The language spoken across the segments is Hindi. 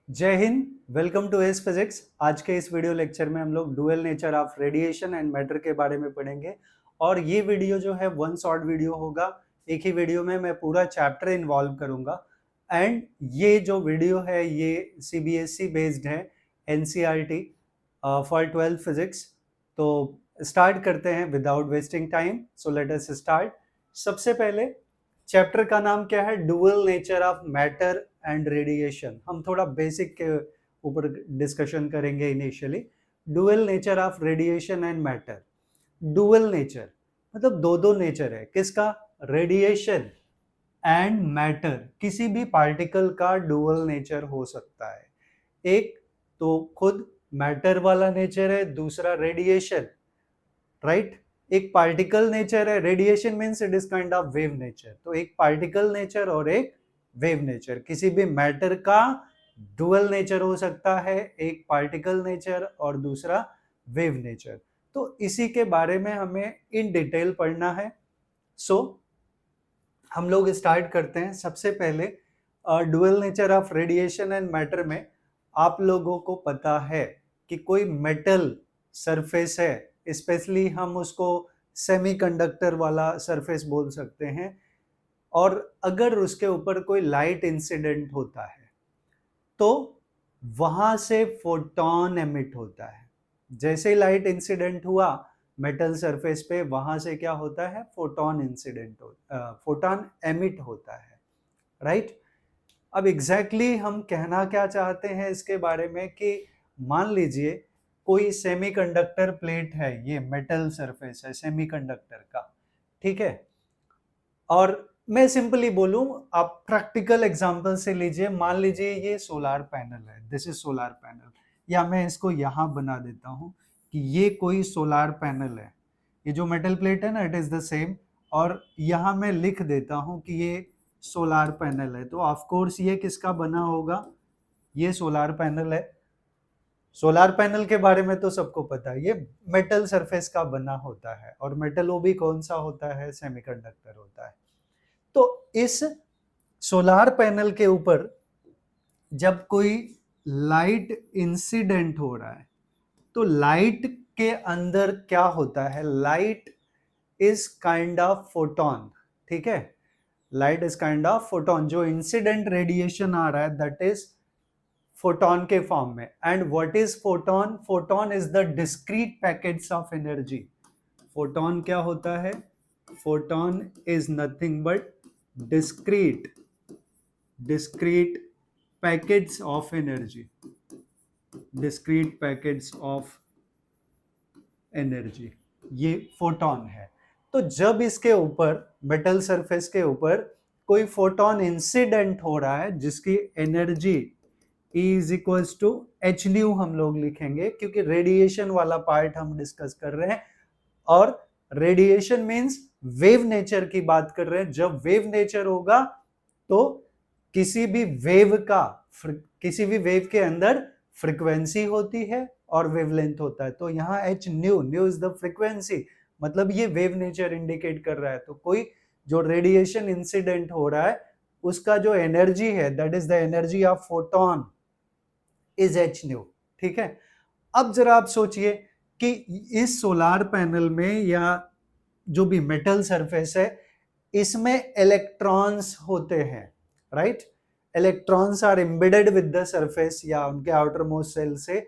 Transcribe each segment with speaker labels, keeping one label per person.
Speaker 1: जय हिंद। Welcome to S physics. आज के इस वीडियो लेक्चर में हम लोग dual nature of radiation and matter के बारे में पढ़ेंगे। और ये वीडियो जो है वन शॉट वीडियो होगा। एक ही वीडियो में मैं पूरा चैप्टर इन्वॉल्व करूंगा। एंड ये जो वीडियो है ये सीबीएसई बेस्ड है, एनसीईआरटी फॉर 12th फिजिक्स। तो स्टार्ट करते हैं without wasting time. So let us start. सबसे पहले चैप्टर का नाम क्या है? Dual nature of matter and radiation. हम थोड़ा बेसिक के ऊपर डिस्कशन करेंगे initially. Dual nature of radiation and matter. Dual nature मतलब दो दो नेचर है। किसका? Radiation and matter. किसी भी पार्टिकल का डुअल नेचर हो सकता है। एक तो खुद मैटर वाला नेचर है, दूसरा रेडिएशन, राइट? एक पार्टिकल नेचर है, radiation means it is kind of wave nature. तो एक पार्टिकल नेचर और एक वेव नेचर। किसी भी मैटर का डुअल नेचर हो सकता है, एक पार्टिकल नेचर और दूसरा वेव नेचर। तो इसी के बारे में हमें इन डिटेल पढ़ना है। सो हम लोग स्टार्ट करते हैं। सबसे पहले dual nature of radiation and matter में आप लोगों को पता है कि कोई मेटल सरफेस है, स्पेशली हम उसको सेमीकंडक्टर वाला सरफेस बोल सकते हैं, और अगर उसके ऊपर कोई लाइट इंसिडेंट होता है तो वहां से फोटॉन एमिट होता है। जैसे लाइट इंसिडेंट हुआ मेटल सरफेस पे, वहां से क्या होता है? फोटॉन इंसिडेंट फोटॉन एमिट होता है, राइट? अब एग्जैक्टली हम कहना क्या चाहते हैं इसके बारे में कि मान लीजिए कोई सेमीकंडक्टर प्लेट है, ये मेटल सरफेस है सेमीकंडक्टर का, ठीक है? और मैं सिंपली बोलूं, आप प्रैक्टिकल एग्जांपल से लीजिए। मान लीजिए ये सोलार पैनल है, दिस इज सोलार पैनल, या मैं इसको यहां बना देता हूं कि ये कोई सोलार पैनल है। ये जो मेटल प्लेट है ना, इट इज द सेम, और यहां मैं लिख देता हूं कि ये सोलार पैनल है। तो ऑफ कोर्स ये किसका बना होगा? ये सोलार पैनल है। सोलार पैनल के बारे में तो सबको पता है, ये मेटल सरफेस का बना होता है, और मेटल वो भी कौन सा होता है? सेमीकंडक्टर होता है। तो इस सोलार पैनल के ऊपर जब कोई लाइट इंसिडेंट हो रहा है तो लाइट के अंदर क्या होता है? Light is kind of photon, ठीक है? Light is kind of photon. जो इंसिडेंट रेडिएशन आ रहा है दैट इज फोटॉन के फॉर्म में। And what is photon? Photon is the discrete packets of energy. Photon क्या होता है? Photon is nothing but discrete packets of energy, discrete packets of energy, ये फोटॉन है। तो जब इसके ऊपर मेटल सरफेस के ऊपर कोई फोटॉन इंसिडेंट हो रहा है जिसकी energy E is equals to H nu हम लोग लिखेंगे, क्योंकि रेडिएशन वाला पार्ट हम डिस्कस कर रहे हैं, और रेडिएशन मींस वेव नेचर की बात कर रहे हैं। जब वेव नेचर होगा तो किसी भी वेव के अंदर फ्रीक्वेंसी होती है और वेवलेंथ होता है। तो यहाँ H nu, new is the frequency, मतलब ये वेव नेचर इंडिकेट कर रहा है। तो कोई जो रेडिएशन इंसिडेंट हो रहा है उसका जो एनर्जी है that is the energy of photon is H new, ठीक है? अब जरा आप सोचिए कि इस सोलार पैनल में या जो भी मेटल सरफेस है इसमें इलेक्ट्रॉन्स होते हैं, right? Electrons are embedded with the surface, या उनके आउटर मोस्ट सेल से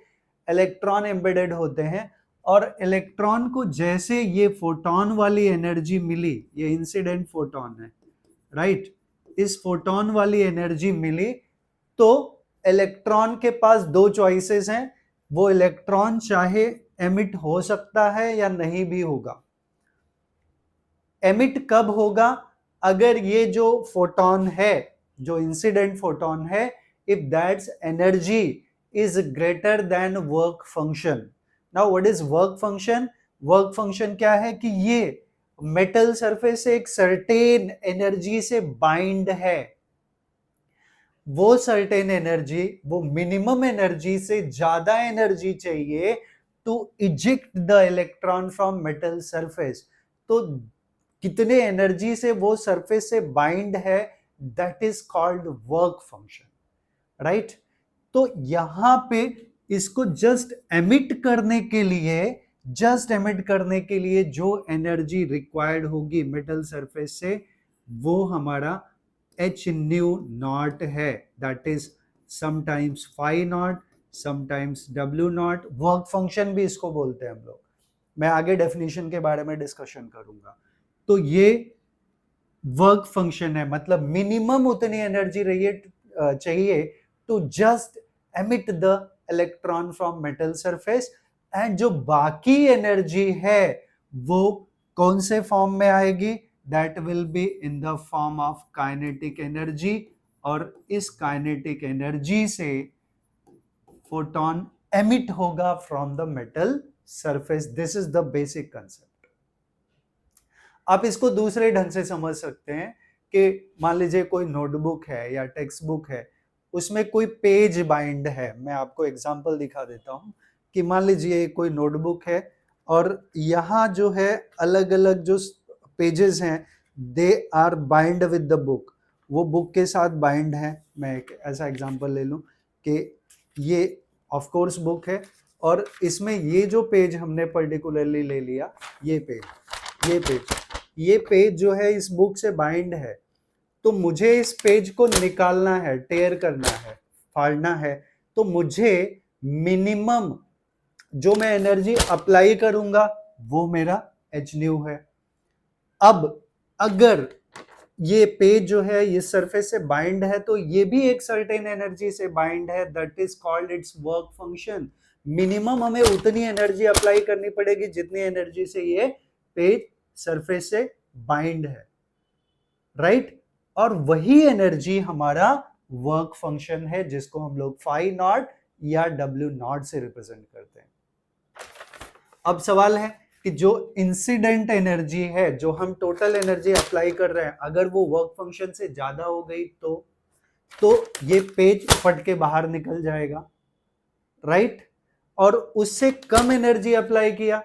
Speaker 1: इलेक्ट्रॉन एम्बेडेड होते हैं। और इलेक्ट्रॉन को जैसे ये फोटॉन वाली एनर्जी मिली, ये इंसिडेंट फोटॉन है, राइट? इस फोटॉन वाली एनर्जी मिली तो इलेक्ट्रॉन के पास दो चॉइसेस हैं। वो इलेक्ट्रॉन चाहे एमिट हो सकता है या नहीं भी होगा। एमिट कब होगा? अगर ये जो फोटॉन है, जो इंसिडेंट फोटॉन है, if that's energy is greater than work function. Now what is work function? Work function क्या है कि ये मेटल सरफेस एक सर्टेन एनर्जी से बाइंड है। वो सर्टेन एनर्जी, वो मिनिमम एनर्जी से ज्यादा एनर्जी चाहिए to eject the electron from metal surface. तो कितने एनर्जी से वो सरफेस से बाइंड है, that is called work function, right? तो यहां पे इसको जस्ट एमिट करने के लिए जो एनर्जी रिक्वायर्ड होगी मेटल सरफेस से, वो हमारा एच न्यू नॉट है, that is sometimes phi naught, sometimes W naught, work function भी इसको बोलते हैं हम लोग। मैं आगे डेफिनेशन के बारे में डिस्कशन करूंगा। तो ये वर्क फंक्शन है, मतलब मिनिमम उतनी एनर्जी चाहिए to just emit the electron from metal surface, and जो बाकी एनर्जी है वो कौन से फॉर्म में आएगी, that will be in the form of kinetic energy, और इस काइनेटिक एनर्जी से फोटोन एमिट होगा from the metal surface. This is the basic concept. आप इसको दूसरे ढंग से समझ सकते हैं कि मान लीजिए कोई नोटबुक है या टेक्स्ट बुक है, उसमें कोई पेज बाइंड है। मैं आपको एग्जांपल दिखा देता हूं कि मान लीजिए कोई नोटबुक है और यहाँ जो है अलग अलग जो पेजेस हैं, they are bind with the book, वो बुक के साथ बाइंड है। मैं एक ऐसा एग्जांपल ले लूं कि ये ऑफ कोर्स बुक है, और इसमें ये जो पेज हमने पर्टिकुलरली ले लिया, ये पेज जो है इस बुक से बाइंड है, तो मुझे इस पेज को निकालना है, टेयर करना है, फाड़ना है, तो मुझे मिनिमम जो मैं एनर्जी अप्लाई करूंगा वो मेरा एच न्यू है। अब अगर ये पेज जो है ये सरफेस से बाइंड है, तो ये भी एक सर्टेन एनर्जी से बाइंड है, that is called its work function. Minimum हमें उतनी एनर्जी अप्लाई करनी पड़ेगी जितनी एनर्जी से ये पेज सरफेस से बाइंड है, राइट? और वही एनर्जी हमारा वर्क फंक्शन है, जिसको हम लोग फाई नॉट या डब्ल्यू नॉट से रिप्रेजेंट करते हैं। अब सवाल है कि जो इंसिडेंट एनर्जी है, जो हम टोटल एनर्जी अप्लाई कर रहे हैं, अगर वो वर्क फंक्शन से ज्यादा हो गई तो ये पेज फट के बाहर निकल जाएगा, राइट? और उससे कम एनर्जी अप्लाई किया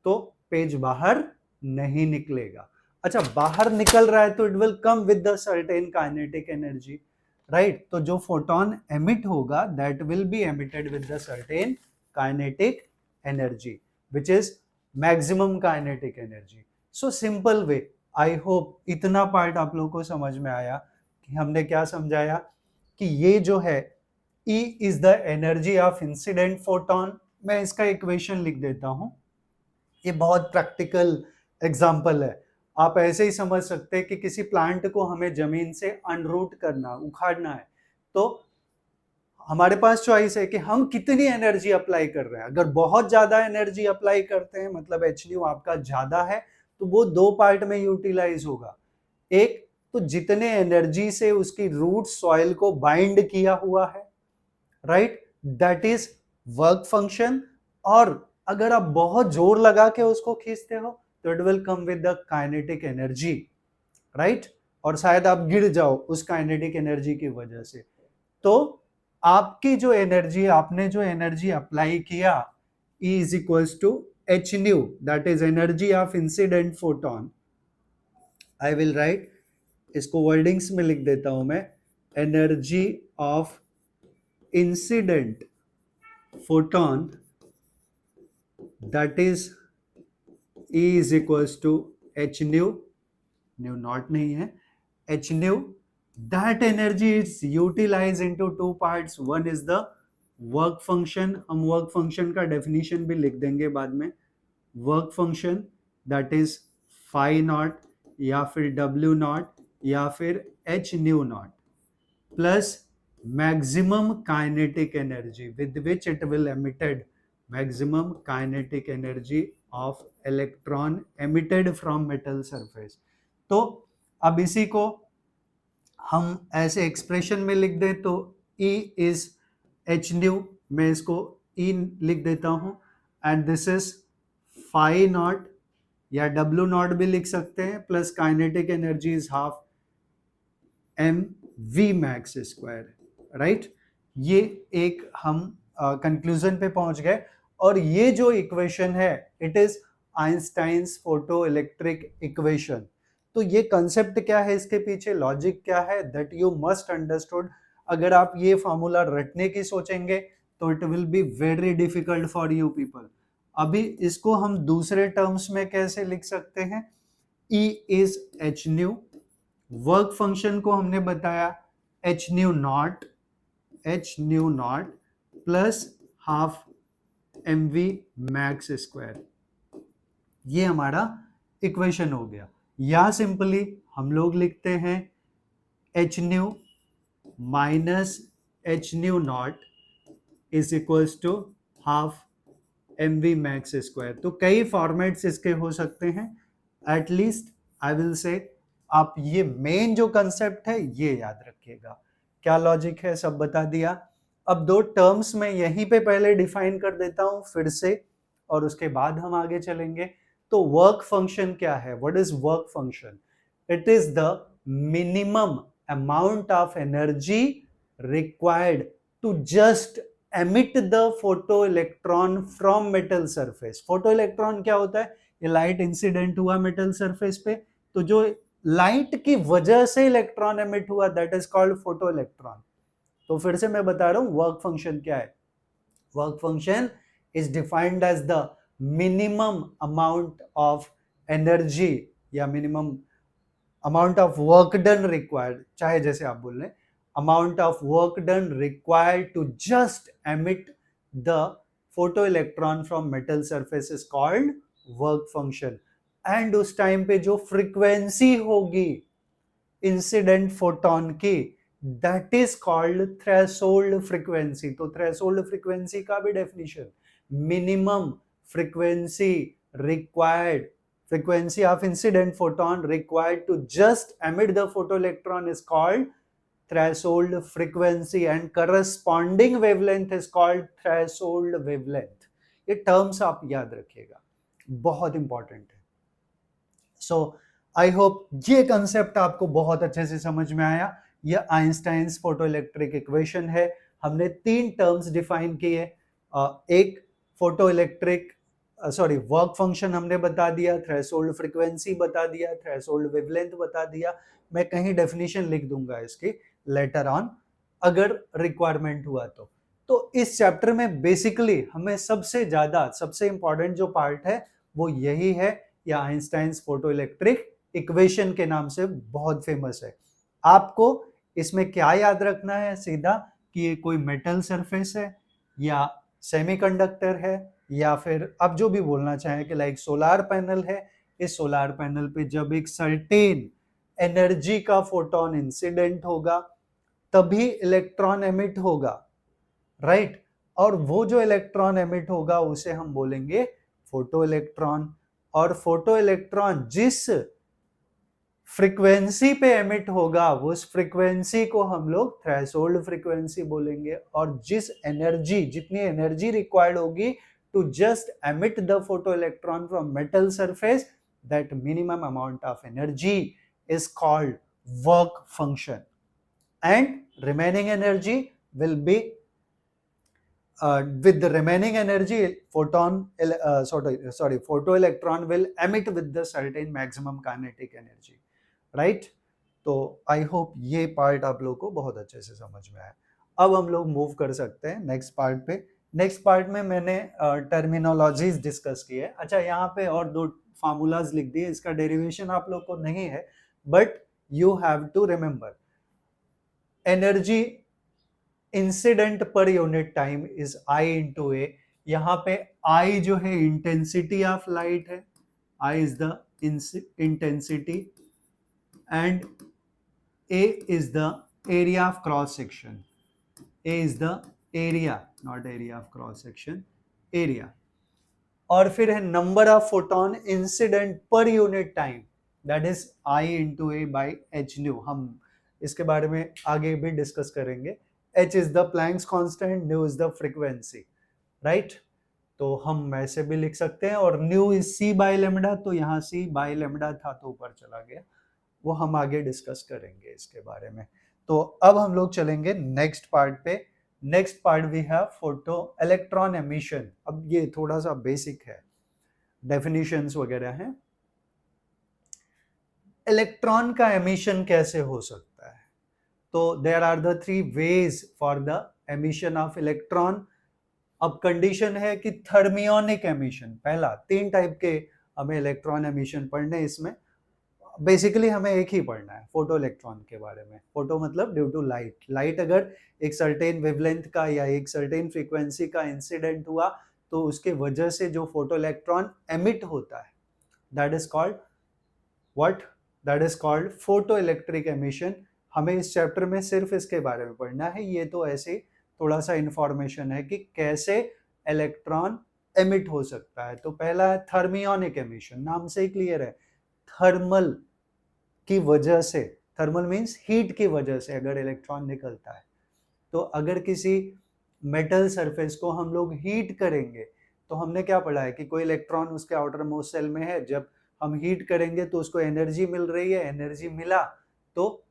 Speaker 1: तो पेज बाहर नहीं निकलेगा। अच्छा, बाहर निकल रहा है तो it will come with the certain kinetic energy, right? तो जो फोटोन एमिट होगा that will be emitted with the certain kinetic energy, which is maximum kinetic energy. So simple way. I hope इतना पार्ट आप लोगों को समझ में आया कि हमने क्या समझाया कि ये जो है E is the energy of incident photon। मैं इसका इक्वेशन लिख देता हूं, ये बहुत प्रैक्टिकल एग्जांपल है। आप ऐसे ही समझ सकते हैं कि किसी प्लांट को हमें जमीन से अनरूट करना, उखाड़ना है, तो हमारे पास चॉइस है कि हम कितनी एनर्जी अप्लाई कर रहे हैं। अगर बहुत ज्यादा एनर्जी अप्लाई करते हैं, मतलब एच न्यू आपका ज्यादा है, तो वो दो पार्ट में यूटिलाइज होगा। एक तो जितने एनर्जी से उसकी रूट सॉइल को बाइंड किया हुआ है, right, that is work function. और अगर आप बहुत जोर लगा के उसको खींचते हो तो it will come with the kinetic energy, right, और शायद आप गिर जाओ उस काइनेटिक एनर्जी की वजह से। तो आपकी जो एनर्जी, आपने जो एनर्जी अप्लाई किया, E is equals to H nu, that is energy of incident photon. I will write, इसको वर्डिंग्स में लिख देता हूं मैं, energy of incident photon that is E is equals to H nu, nu naught नहीं है, h nu. That energy is utilized into two parts. One is the work function. हम work function का definition भी लिख देंगे बाद में। Work function that is phi naught या फिर W naught या फिर H nu naught plus maximum kinetic energy with which it will emitted maximum kinetic energy of electron emitted from metal surface. तो अब इसी को हम ऐसे एक्सप्रेशन में लिख दें तो E इज एच न्यू, मैं इसको E लिख देता हूं, and this is phi naught या W नॉट भी लिख सकते हैं, plus kinetic energy is half m v max square, right. ये एक हम कंक्लूजन पे पहुंच गए, और ये जो इक्वेशन है it is Einstein's photo electric equation. तो ये कंसेप्ट क्या है, इसके पीछे लॉजिक क्या है, दैट यू मस्ट अंडरस्टूड। अगर आप ये फॉर्मूला रटने की सोचेंगे तो it will be very difficult for you people. अभी इसको हम दूसरे टर्म्स में कैसे लिख सकते हैं? E is H nu, work function को हमने बताया h nu naught plus half m v max square, ये हमारा इक्वेशन हो गया। या सिंपली हम लोग लिखते हैं h nu minus h nu naught is equals to half m v max square. तो कई फॉर्मेट्स इसके हो सकते हैं, एटलीस्ट आई विल से आप ये मेन जो कंसेप्ट है ये याद रखिएगा। क्या लॉजिक है सब बता दिया। अब दो टर्म्स में यहीं पे पहले डिफाइन कर देता हूं फिर से, और उसके बाद हम आगे चलेंगे। तो वर्क फंक्शन क्या है? What is work function? It is the minimum amount of energy required to just emit the photoelectron from metal surface। Photoelectron क्या होता है? ये लाइट इंसिडेंट हुआ मेटल सरफेस पे, तो जो लाइट की वजह से इलेक्ट्रॉन एमिट हुआ दैट इज कॉल्ड फोटोइलेक्ट्रॉन। तो फिर से मैं बता रहा हूं वर्क फंक्शन क्या है। Work function is defined as the minimum amount of energy या minimum amount of work done required, चाहे जैसे आप बोल रहे हैं, amount of work done required to just emit the photoelectron from metal surface is called work function। and उस टाइम पे जो फ्रीक्वेंसी होगी इंसिडेंट फोटोन की that is called threshold frequency. तो थ्रेशोल्ड फ्रीक्वेंसी का भी definition, minimum frequency required, frequency of incident photon required to just emit the photoelectron is called threshold frequency and corresponding wavelength is called threshold wavelength। ये टर्म्स आप याद रखिएगा, बहुत इंपॉर्टेंट है। सो आई होप ये कंसेप्ट आपको बहुत अच्छे से समझ में आया। ये आइंस्टाइन्स फोटोइलेक्ट्रिक इक्वेशन है। हमने तीन टर्म्स डिफाइन किए, एक फोटोइलेक्ट्रिक वर्क फंक्शन हमने बता दिया, थ्रेशोल्ड फ्रीक्वेंसी बता दिया, थ्रेशोल्ड वेवलेंथ बता दिया। मैं कहीं डेफिनेशन लिख दूंगा इसकी लेटर ऑन अगर रिक्वायरमेंट हुआ तो इस चैप्टर में बेसिकली हमें सबसे इंपॉर्टेंट जो पार्ट है वो यही है, या आइंस्टाइन्स फोटोइलेक्ट्रिक इक्वेशन के नाम से बहुत फेमस है। आपको इसमें क्या याद रखना है? सीधा कि ये कोई मेटल सरफेस है या सेमीकंडक्टर है, या फिर आप जो भी बोलना चाहें कि लाइक सोलार पैनल है। इस सोलार पैनल पे जब एक सर्टेन एनर्जी का फोटोन इंसिडेंट होगा तभी इलेक्ट्रॉन एमिट होगा, राइट? और वो जो इलेक्ट्रॉन एमिट होगा उसे हम बोलेंगे फोटो इलेक्ट्रॉन। और फोटो इलेक्ट्रॉन जिस फ्रीक्वेंसी पे एमिट होगा उस फ्रीक्वेंसी को हम लोग थ्रेशोल्ड फ्रीक्वेंसी बोलेंगे। और जितनी एनर्जी रिक्वायर्ड होगी to just emit the photo electron from metal surface, that minimum amount of energy is called work function, and remaining energy will be with the remaining energy photoelectron will emit with the certain maximum kinetic energy, right? तो आई होप ये पार्ट आप लोग को बहुत अच्छे से समझ में आया। अब हम लोग मूव कर सकते हैं नेक्स्ट पार्ट पे। नेक्स्ट पार्ट में मैंने टर्मिनोलॉजीज डिस्कस की है। अच्छा, यहाँ पे और दो फार्मूलाज लिख दिए, इसका डेरिवेशन आप लोग को नहीं है, but you have to remember energy incident per unit time is I into A। यहाँ पे I जो है intensity of light है, I is the intensity and A is the area of cross section। A is the area, not area of cross section, area। और फिर है number of photon incident per unit time, that is I into A by h nu। हम इसके बारे में आगे भी डिस्कस करेंगे। h is the Planck's constant, nu is the frequency, right? तो हम ऐसे भी लिख सकते हैं। और nu is c by lambda, तो यहाँ c by lambda था तो ऊपर चला गया, वो हम आगे डिस्कस करेंगे इसके बारे में। तो अब हम लोग चलेंगे नेक्स्ट पार्ट पे। Next part we have photo electron emission. अब ये थोड़ा सा बेसिक है, डेफिनेशंस वगैरह हैं। इलेक्ट्रॉन का एमिशन कैसे हो सकता है? तो there are the three ways for the emission of electron. अब कंडीशन है कि थर्मियोनिक एमिशन, पहला 3 टाइप के हमें इलेक्ट्रॉन एमिशन पढ़ने. इसमें बेसिकली हमें एक ही पढ़ना है, फोटो इलेक्ट्रॉन के बारे में. फोटो मतलब ड्यू टू लाइट. लाइट अगर एक सर्टेन वेवलेंथ का या एक सर्टेन फ्रीक्वेंसी का इंसिडेंट हुआ तो उसके वजह से जो फोटो इलेक्ट्रॉन एमिट होता है, that is called what, that is called photo electric emission. हमें इस चैप्टर में सिर्फ इसके बारे में पढ़ना है. ये तो ऐसे थोड़ा सा इंफॉर्मेशन है कि कैसे इलेक्ट्रॉन एमिट हो सकता है. तो पहला है थर्मियोनिक एमिशन. नाम से ही क्लियर है, थर्मल की वजह से, थर्मल मींस हीट की वजह से अगर इलेक्ट्रॉन निकलता है. तो अगर किसी मेटल सरफेस को हम लोग हीट करेंगे तो हमने क्या पढ़ा है कि कोई इलेक्ट्रॉन उसके आउटर मोस्ट सेल में है, जब हम हीट करेंगे तो उसको एनर्जी मिल रही है. एनर्जी मिला तो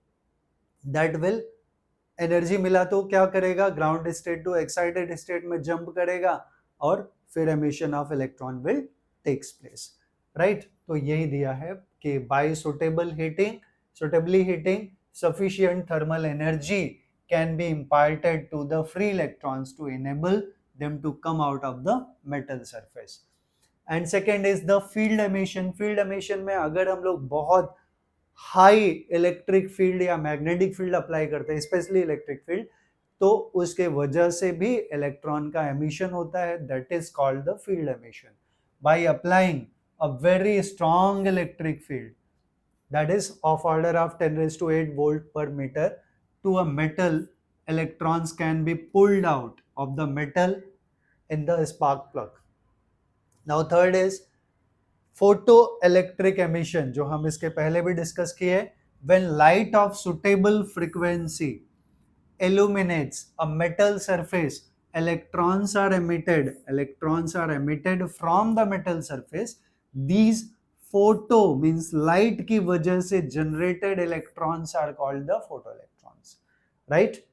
Speaker 1: दैट विल, एनर्जी मिला तो क्या करेगा, ground state to excited state में जंप करेगा और फिर emission of electron will takes place. Right. तो यही दिया है कि by suitably heating sufficient thermal energy can be imparted to the free electrons to enable them to come out of the metal surface. And second is the field emission. field emission में अगर हम लोग बहुत हाई इलेक्ट्रिक फील्ड या मैग्नेटिक फील्ड अप्लाई करते हैं, स्पेशली इलेक्ट्रिक फील्ड, तो उसके वजह से भी इलेक्ट्रॉन का एमिशन होता है. That is called the field emission. By applying a very strong electric field that is of order of 10 raised to 8 volt per meter to a metal, electrons can be pulled out of the metal in the spark plug. Now third is photoelectric emission, जो हम इसके पहले भी डिस्कस किए. when light of suitable frequency illuminates a metal surface, electrons are emitted from the metal surface. These photo means light की वजह से generated electrons are called the photo electrons. Right.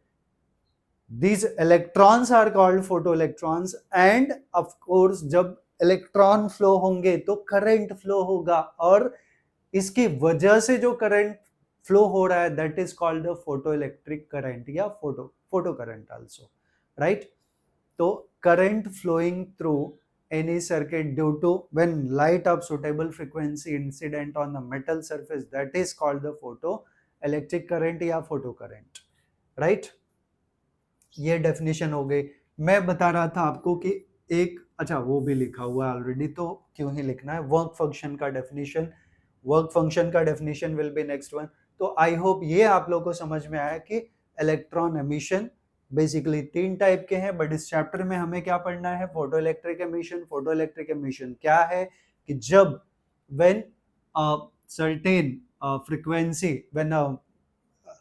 Speaker 1: These electrons are called photo electrons. And of course जब इलेक्ट्रॉन फ्लो होंगे तो करंट फ्लो होगा, और इसकी वजह से जो करंट फ्लो हो रहा है that is called the photo electric current या फोटो करंट आल्सो. राइट. तो current flowing through any circuit due to when light of suitable frequency incident on the metal surface, that is called the photoelectric current या photo current. right. ये definition हो गई. मैं बता रहा था आपको कि एक, अच्छा वो भी लिखा हुआ है ऑलरेडी तो क्यों ही लिखना है. वर्क फंक्शन का definition will be next one. तो आई होप ये आप लोगों को समझ में आया कि इलेक्ट्रॉन एमिशन बेसिकली 3 टाइप के हैं. बट इस चैप्टर में हमें क्या पढ़ना है, photo electric emission. Photo electric emission क्या है कि जब when certain frequency, when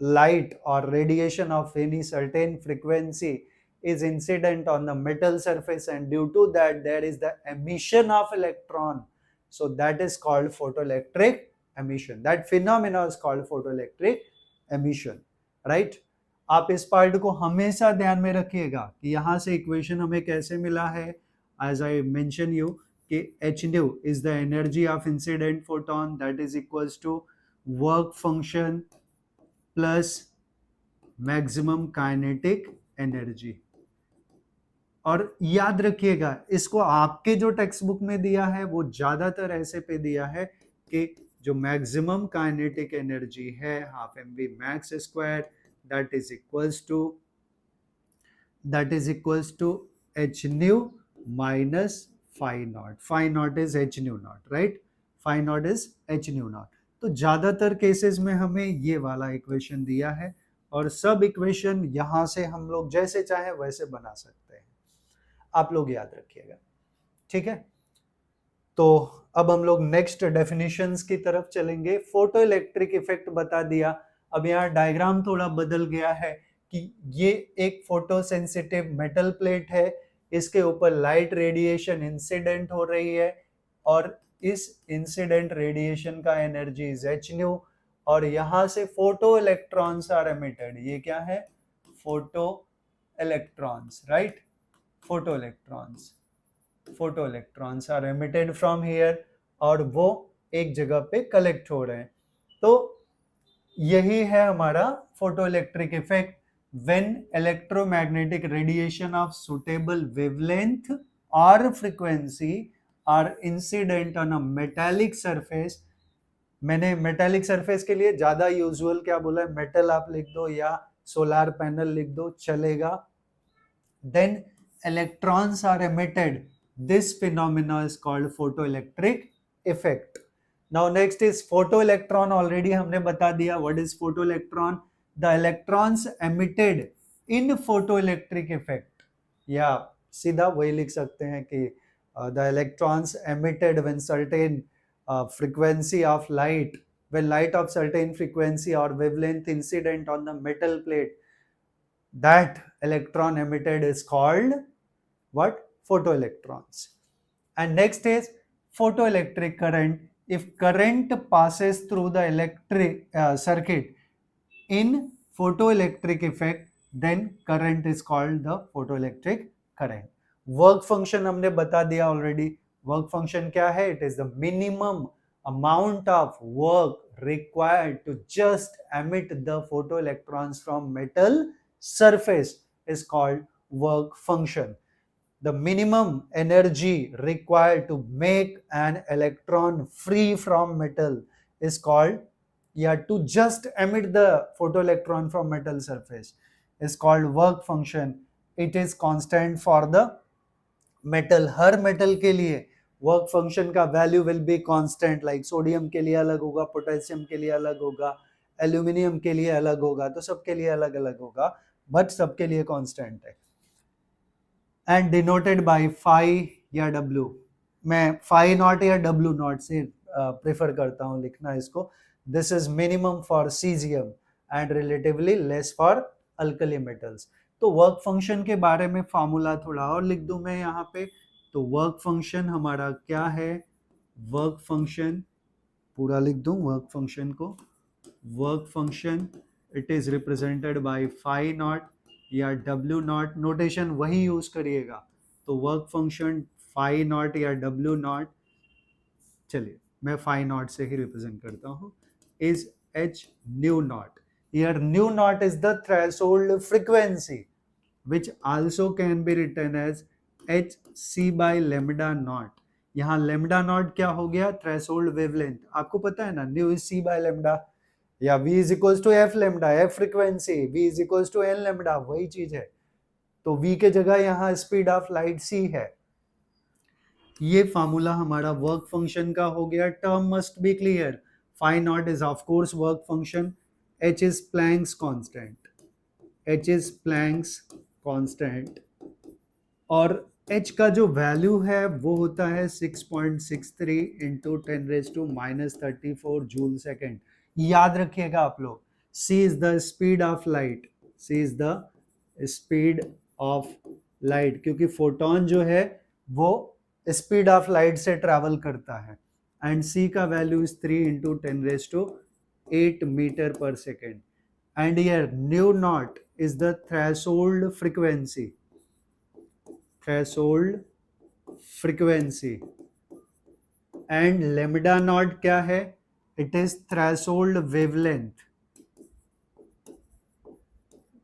Speaker 1: light or radiation of any certain frequency is incident on the metal surface, and due to that there is the emission of electron, so that is called photoelectric emission. That phenomena is called photoelectric emission. right. आप इस पार्ट को हमेशा ध्यान में रखिएगा कि यहाँ से इक्वेशन हमें कैसे मिला है. एज आई मेंशन यू कि h nu is the energy of incident photon, that is equals to work function plus maximum kinetic energy. और याद रखिएगा इसको आपके जो टेक्स्ट बुक में दिया है वो ज्यादातर ऐसे पे दिया है कि जो मैक्सिमम काइनेटिक एनर्जी है half mv max square, that is equals to h nu minus phi naught. Phi naught is h nu naught, right? Phi naught is h nu naught. तो ज्यादातर केसेस में हमें ये वाला इक्वेशन दिया है और सब इक्वेशन यहां से हम लोग जैसे चाहे वैसे बना सकते हैं. आप लोग याद रखिएगा. ठीक है. तो अब हम लोग नेक्स्ट डेफिनेशंस की तरफ चलेंगे. फोटो इलेक्ट्रिक इफेक्ट बता दिया. अब यहाँ डायग्राम थोड़ा बदल गया है कि ये एक फोटो सेंसिटिव मेटल प्लेट है, इसके ऊपर लाइट रेडिएशन इंसिडेंट हो रही है और इस इंसिडेंट रेडिएशन का एनर्जी इज एच न्यू, और यहाँ से फोटो इलेक्ट्रॉन्स आर एमिटेड. ये क्या है, photo electrons. Right. Photo electrons are emitted from here और वो एक जगह पे कलेक्ट हो रहे हैं. तो यही है हमारा photoelectric effect when electromagnetic radiation of suitable wavelength or frequency are incident on a metallic surface. मैंने मेटेलिक सरफेस के लिए ज्यादा यूजुअल क्या बोला है, मेटल आप लिख दो या सोलर पैनल लिख दो चलेगा. Then electrons are emitted. This phenomena is called photoelectric effect. Now next is photoelectron. Already हमने बता दिया what is photoelectron. The electrons emitted in photoelectric effect. या सीधा वही लिख सकते हैं कि the electrons emitted when certain frequency of light, when light of certain frequency or wavelength incident on the metal plate, that electron emitted is called what? Photoelectrons. And next is photoelectric current. If current passes through the electric circuit in photoelectric effect, then current is called the photoelectric current. Work function हमने बता दिया already. Work function क्या है? It is the minimum amount of work required to just emit the photoelectrons from metal surface is called work function. The minimum energy required to make an electron free from metal is called, to just emit the photoelectron from metal surface is called work function. It is constant for the metal. Her metal के लिए वर्क फंक्शन का value will be constant. Like sodium के लिए अलग होगा, पोटेशियम के लिए अलग होगा, एल्यूमिनियम के लिए अलग होगा, तो सबके लिए अलग अलग होगा, बट सबके लिए कांस्टेंट है. एंड डिनोटेड बाय फाई या डब्ल्यू. मैं फाई नॉट या डब्ल्यू नॉट से प्रेफर करता हूं लिखना इसको. This is minimum for caesium and relatively less for alkali metals. तो वर्क फंक्शन के बारे में फॉर्मूला थोड़ा और लिख दूं मैं यहाँ पे. तो वर्क फंक्शन हमारा क्या है? वर्क फंक्शन पूरा लिख दूं वर्क फंक्शन को. Work function it is represented by phi naught या डब्ल्यू नॉट. नोटेशन वही यूज करिएगा. तो वर्क फंक्शन फाई नॉट या डब्ल्यू नॉट, चलिए मैं फाई नॉट से ही रिप्रेजेंट करता हूँ, is H nu naught. Here nu naught is the threshold frequency, which also can be written as hc by lambda naught. यहाँ lambda naught क्या हो गया? threshold wavelength. आपको पता है ना, nu is c by lambda या v is equals to f lambda, f frequency, v is equals to n lambda, वही चीज है. तो v के जगह यहाँ speed of light c है. ये फार्मूला हमारा वर्क फंक्शन का हो गया. Term must be clear. Phi naught is of course work function. H is Planck's constant. H is Planck's constant. और H का जो वैल्यू है वो होता है 6.63 इंटू 10⁻⁻34 जूल सेकेंड. याद रखिएगा आप लोग. C is the speed of light. C is the speed of light, क्योंकि फोटोन जो है वो स्पीड ऑफ लाइट से ट्रैवल करता है. एंड C का value is 3 into 10⁸ meter per second. And here nu naught is the threshold frequency. Threshold frequency. And lambda naught क्या है? It is threshold wavelength.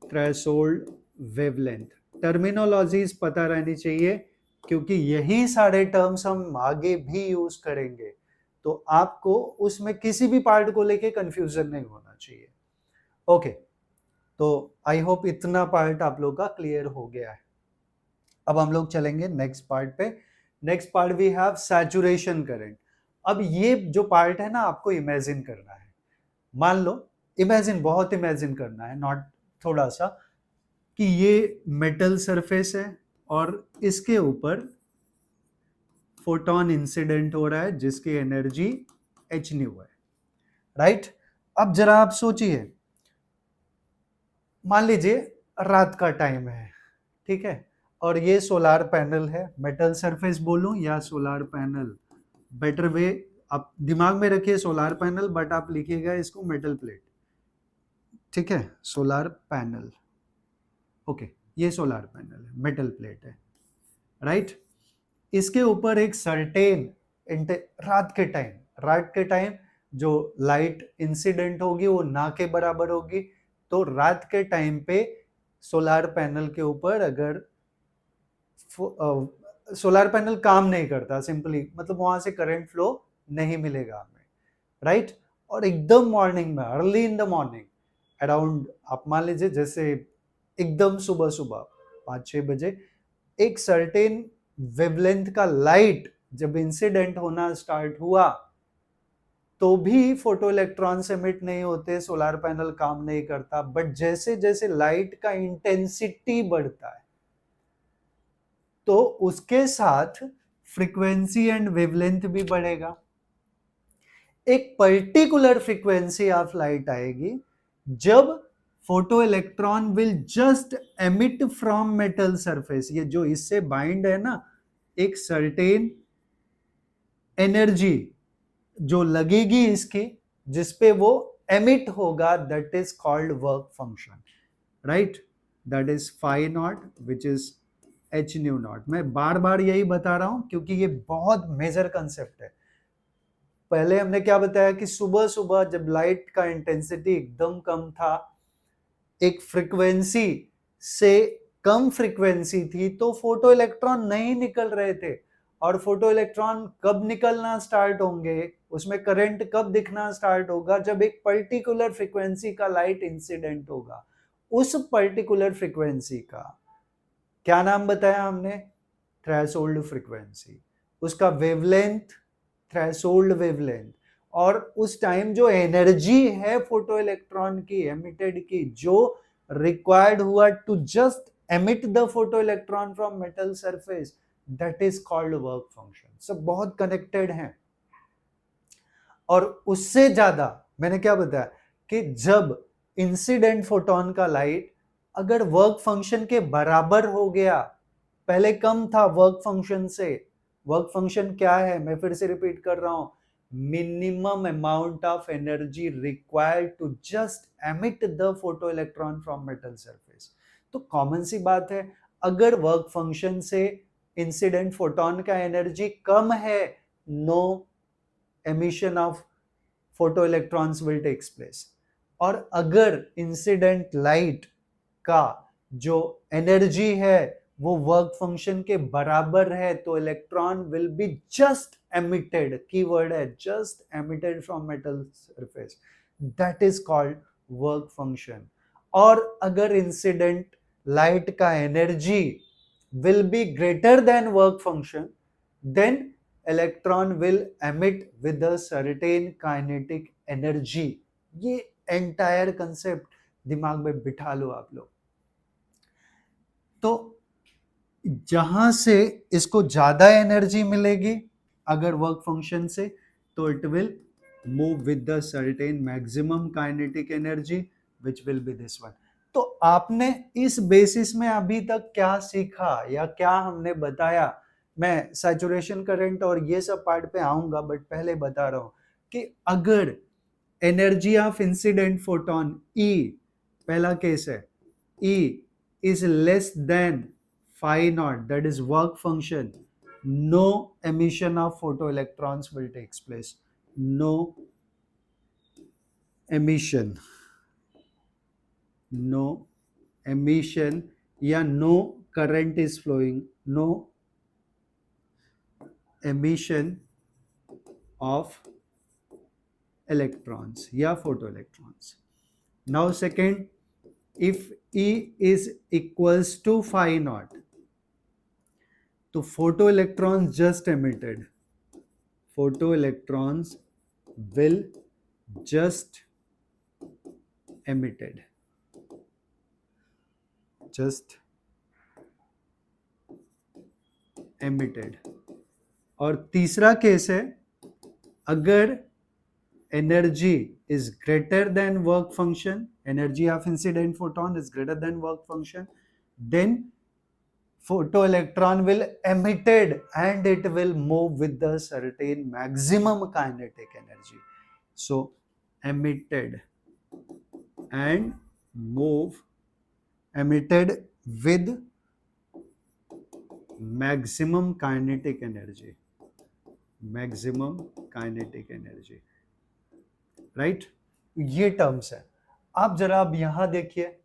Speaker 1: Threshold wavelength. Terminologies पता रहनी चाहिए, क्योंकि यही सारे टर्म्स हम आगे भी यूज करेंगे. तो आपको उसमें किसी भी पार्ट को लेके कंफ्यूजन नहीं होना चाहिए. ओके, तो आई होप इतना पार्ट आप लोग का क्लियर हो गया है. अब हम लोग चलेंगे नेक्स्ट पार्ट पे. Next part we have saturation current. अब ये जो पार्ट है ना, आपको इमेजिन करना है. मान लो, इमेजिन, बहुत इमेजिन करना है, नॉट थोड़ा सा, कि ये मेटल सरफेस है और इसके ऊपर फोटोन इंसिडेंट हो रहा है जिसकी एनर्जी h न्यू है. राइट? अब जरा आप सोचिए, मान लीजिए रात का टाइम है, ठीक है, और ये सोलर पैनल है. मेटल सरफेस बोलूं या सोलर पैनल, बेटर वे आप दिमाग में रखिए सोलर पैनल, बट आप लिखिएगा इसको मेटल प्लेट. ठीक है, सोलर पैनल. ओके, ये सोलर पैनल है, मेटल प्लेट है. राइट? इसके ऊपर एक सर्टेन रात के टाइम जो लाइट इंसिडेंट होगी वो ना के बराबर होगी. तो रात के टाइम पे सोलार पैनल के ऊपर अगर सोलार पैनल काम नहीं करता, सिंपली मतलब वहां से करंट फ्लो नहीं मिलेगा हमें, राइट। और एकदम मॉर्निंग में, early in the morning, around आप मान लीजिए जैसे एकदम सुबह सुबह 5-6 बजे एक सर्टेन वेवलेंथ का लाइट जब इंसिडेंट होना स्टार्ट हुआ तो भी फोटो इलेक्ट्रॉन्स एमिट नहीं होते, सोलार पैनल काम नहीं करता। बट जैसे जैसे लाइट का इंटेंसिटी बढ़ता है तो उसके साथ फ्रीक्वेंसी एंड वेवलेंथ भी बढ़ेगा। एक पर्टिकुलर फ्रीक्वेंसी ऑफ लाइट आएगी जब photo electron will just emit from metal surface. ये जो इससे बाइंड है ना, एक सर्टेन एनर्जी जो लगेगी इसकी जिसपे वो एमिट होगा, that is called work function, right. That is phi naught which is H nu naught. मैं बार बार यही बता रहा हूं क्योंकि ये बहुत मेजर कंसेप्ट है। पहले हमने क्या बताया कि सुबह सुबह जब लाइट का इंटेंसिटी एकदम कम था, एक फ्रीक्वेंसी से कम फ्रीक्वेंसी थी, तो फोटो इलेक्ट्रॉन नहीं निकल रहे थे। और फोटो इलेक्ट्रॉन कब निकलना स्टार्ट होंगे, उसमें करंट कब दिखना स्टार्ट होगा, जब एक पर्टिकुलर फ्रीक्वेंसी का लाइट इंसिडेंट होगा। उस पर्टिकुलर फ्रीक्वेंसी का क्या नाम बताया हमने? Threshold frequency. उसका वेवलेंथ थ्रेशोल्ड वेवलेंथ। और उस टाइम जो एनर्जी है फोटो इलेक्ट्रॉन की एमिटेड की, जो रिक्वायर्ड हुआ to just emit the photo electron from metal surface, that is called work function. सब बहुत कनेक्टेड हैं। और उससे ज्यादा मैंने क्या बताया कि जब इंसिडेंट फोटोन का लाइट अगर वर्क फंक्शन के बराबर हो गया, पहले कम था वर्क फंक्शन से। वर्क फंक्शन क्या है, मैं फिर से रिपीट कर रहा हूं, minimum amount of energy required to just emit the photo electron from metal surface. तो कॉमन सी बात है, अगर वर्क फंक्शन से इंसिडेंट फोटोन का एनर्जी कम है, no emission of photoelectrons will takes place। और अगर इंसिडेंट लाइट का जो एनर्जी है वो वर्क फंक्शन के बराबर है, तो electron will be just emitted, keyword है just emitted from metal surface, that is called work function. और अगर इंसिडेंट लाइट का energy will be greater than work function, then electron will emit with a certain kinetic energy। ये एंटायर कंसेप्ट दिमाग में बिठा लो आप लोग। तो जहां से इसको ज्यादा एनर्जी मिलेगी अगर वर्क फंक्शन से, तो it will move with the certain maximum kinetic energy which will be this one. तो आपने इस बेसिस में अभी तक क्या सीखा या क्या हमने बताया? मैं सैचुरेशन करंट और ये सब पार्ट पे आऊंगा, बट पहले बता रहा हूं कि अगर energy of incident photon E, पहला केस है, E is less than phi naught, that is work function, no emission of photoelectrons will takes place। No emission, no emission या no current is flowing, no emission of electrons या photoelectrons। Now second, if E is equals to phi naught, तो photoelectrons just emitted, photoelectrons will just emitted, just emitted। और तीसरा केस है, अगर energy is greater than work function, energy of incident photon is greater than work function, then photoelectron will emitted and it will move with the certain maximum kinetic energy। So emitted and move, emitted with maximum kinetic energy, maximum kinetic energy, right. ये टर्म्स है। आप जरा अब यहाँ देखिए,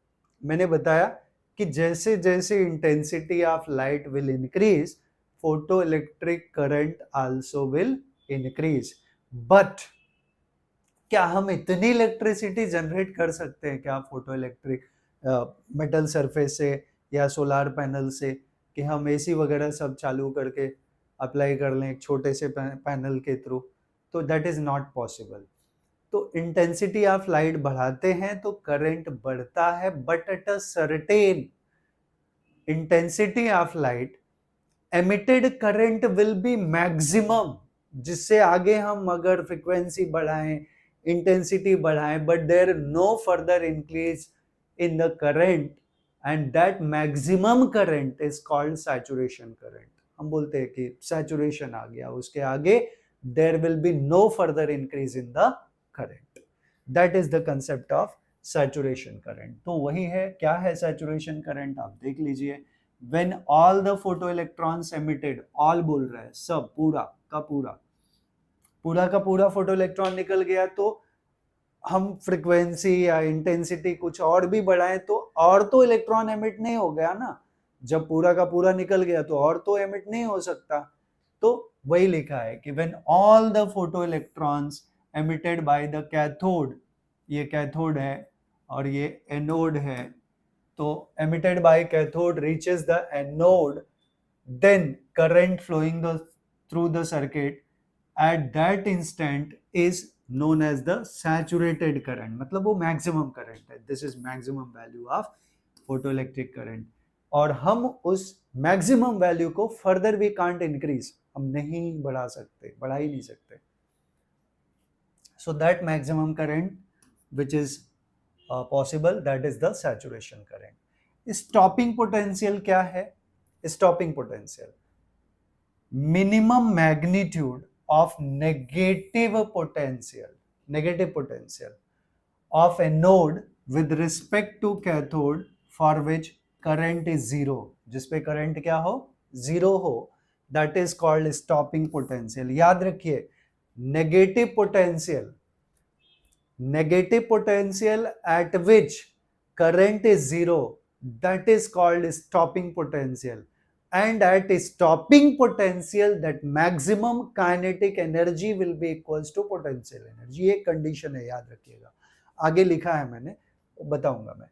Speaker 1: मैंने बताया कि जैसे जैसे intensity of light will increase, photo electric current also will increase. But क्या हम इतनी इलेक्ट्रिसिटी जनरेट कर सकते हैं क्या फोटो इलेक्ट्रिक मेटल सरफेस से या सोलार पैनल से, कि हम एसी वगैरह सब चालू करके अप्लाई कर लें एक छोटे से पैनल के थ्रू? तो दैट इज नॉट पॉसिबल। तो इंटेंसिटी ऑफ लाइट बढ़ाते हैं तो करंट बढ़ता है, but at a certain intensity of light emitted current will be maximum. जिससे आगे हम अगर फ्रीक्वेंसी बढ़ाएं, इंटेंसिटी बढ़ाएं, but there no further increase in the current, and that maximum current is called saturation current. हम बोलते हैं कि सैचुरेशन आ गया, उसके आगे there will be no further increase in the current. That is the concept of saturation current. तो वही है, क्या है सैचुरेशन करंट आप देख लीजिए। when all the photoelectrons emitted, all बोल रहा है सब, पूरा का पूरा फोटो इलेक्ट्रॉन निकल गया, तो हम फ्रीक्वेंसी या इंटेंसिटी कुछ और भी बढ़ाएं तो इलेक्ट्रॉन एमिट नहीं हो गया ना। जब पूरा का पूरा निकल गया तो और तो एमिट नहीं हो सकता। तो वही लिखा है कि when all the photo electrons emitted by the cathode, ये कैथोड है और ये एनोड है, तो emitted by cathode reaches the anode, then current flowing through the circuit at that instant is known as the saturated current। मतलब वो maximum current है, this is maximum value of photoelectric current। और हम उस maximum value को further we can't increase, हम नहीं बढ़ा सकते, बढ़ा ही नहीं सकते। So that maximum current which is possible, that is the saturation current। Stopping potential क्या है? Stopping potential minimum magnitude of negative potential of anode with respect to cathode for which current is zero, जिसपे करंट क्या हो? जीरो हो, that is called stopping potential. याद रखिए, negative potential at which current is zero, that is called stopping potential, and at stopping potential that maximum kinetic energy will be equals to potential energy। ये कंडीशन है, याद रखिएगा, आगे लिखा है मैंने, बताऊंगा मैं।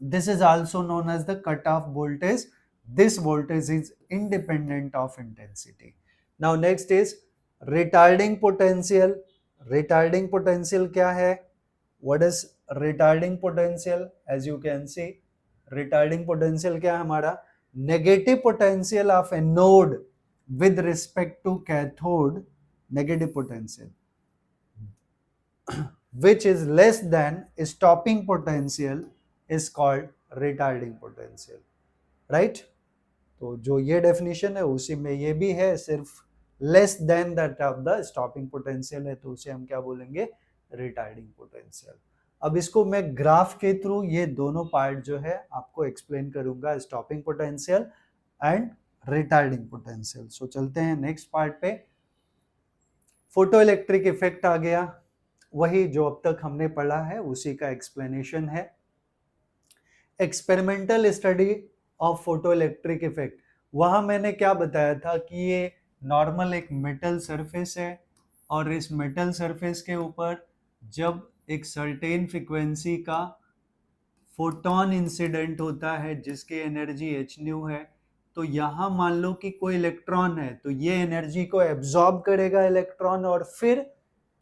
Speaker 1: this is also known as the cutoff voltage। this voltage is independent of intensity। now next is retarding potential। retarding potential क्या है? what is retarding potential? as you can see, retarding potential क्या है हमारा? negative potential of a node with respect to cathode, negative potential which is less than stopping potential is called retarding potential, right? तो जो ये definition है उसी में ये भी है, सिर्फ less than that of the stopping potential है, तो उसे हम क्या बोलेंगे? retarding potential। अब इसको मैं ग्राफ के थ्रू ये दोनों पार्ट जो है आपको एक्सप्लेन करूंगा, stopping potential and retarding potential. So चलते हैं नेक्स्ट पार्ट पे। फोटो इलेक्ट्रिक इफेक्ट आ गया, वही जो अब तक हमने पढ़ा है उसी का एक्सप्लेनेशन है। Experimental study of photo electric effect, वहां मैंने क्या बताया था कि ये नॉर्मल एक मेटल सरफेस है, और इस मेटल सरफेस के ऊपर जब एक सर्टेन फ्रीक्वेंसी का फोटोन इंसिडेंट होता है जिसकी एनर्जी एच न्यू है, तो यहाँ मान लो कि कोई इलेक्ट्रॉन है, तो ये एनर्जी को एब्जॉर्ब करेगा इलेक्ट्रॉन और फिर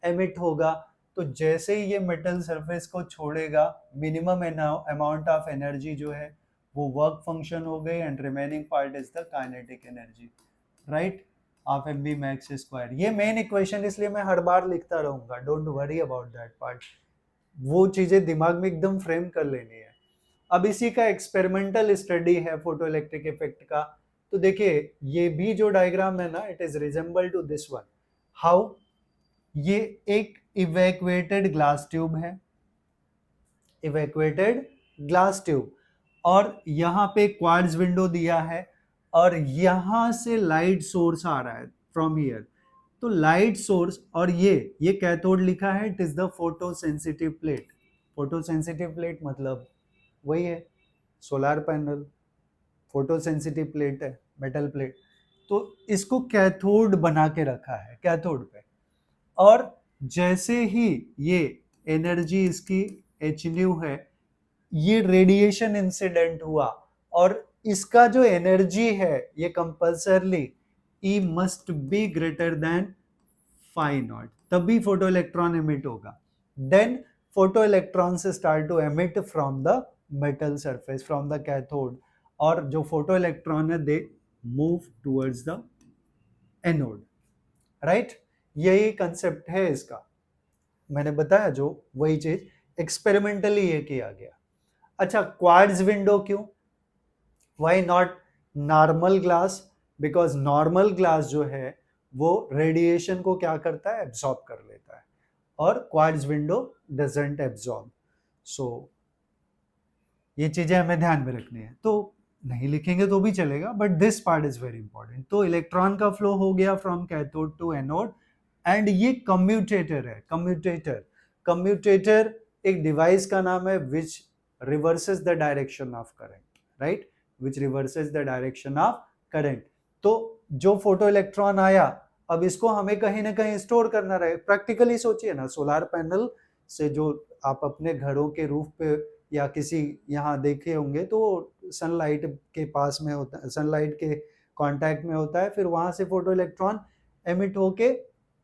Speaker 1: एमिट होगा। तो जैसे ही ये मेटल सरफेस को छोड़ेगा, मिनिमम अमाउंट ऑफ एनर्जी जो है वो वर्क फंक्शन हो गई, and remaining part is the kinetic energy, right, of mv max square. ये मेन इक्वेशन इसलिए मैं हर बार लिखता रहूंगा, don't worry about that part, वो चीजें दिमाग में एकदम फ्रेम कर लेनी है। अब इसी का एक्सपेरिमेंटल स्टडी है फोटो इलेक्ट्रिक इफेक्ट का। तो देखिए ये भी जो डायग्राम है ना, it is resemble to this one. How? ये एक इवैक्यूएटेड ग्लास ट्यूब है, इवैक्यूएटेड ग्लास ट्यूब, और यहाँ पे क्वार्ट्ज विंडो दिया है, और यहां से लाइट सोर्स आ रहा है फ्रॉम हियर। तो लाइट सोर्स, और ये कैथोड लिखा है, it is the photo sensitive plate, photosensitive plate मतलब वही है सोलर पैनल, फोटोसेंसिटिव प्लेट है, मेटल प्लेट। तो इसको कैथोड बना के रखा है कैथोड पे, और जैसे ही ये एनर्जी इसकी एच न्यू है, ये रेडिएशन इंसिडेंट हुआ, और इसका जो एनर्जी है ये compulsorily E must be greater than phi naught, तभी फोटो इलेक्ट्रॉन एमिट होगा। देन फोटो इलेक्ट्रॉन से start to emit from the metal surface, from the cathode, और जो फोटो इलेक्ट्रॉन है they move towards the anode, right. यही कंसेप्ट है इसका, मैंने बताया जो वही चीज एक्सपेरिमेंटली ये किया गया। अच्छा, क्वार्ट्ज विंडो क्यों, why not normal glass? Because normal glass जो है वो रेडिएशन को क्या करता है, एब्जॉर्ब कर लेता है, और क्वार्ट्ज विंडो डजंट एब्जॉर्ब। सो ये चीजें हमें ध्यान में रखनी है, तो नहीं लिखेंगे तो भी चलेगा, but this part is very important. तो इलेक्ट्रॉन का फ्लो हो गया from cathode to anode, and ये कम्यूटेटर है। कम्यूटेटर एक डिवाइस का नाम है which reverses the direction of current, right, which reverses the direction of current. तो जो फोटो इलेक्ट्रॉन आया, अब इसको हमें कहीं ना कहीं स्टोर करना रहे। प्रैक्टिकली सोचिए ना, सोलर पैनल से जो आप अपने घरों के रूफ पे या किसी यहाँ देखे होंगे तो सनलाइट के पास में होता है, सनलाइट के कांटेक्ट में होता है, फिर वहां से फोटो इलेक्ट्रॉन एमिट होके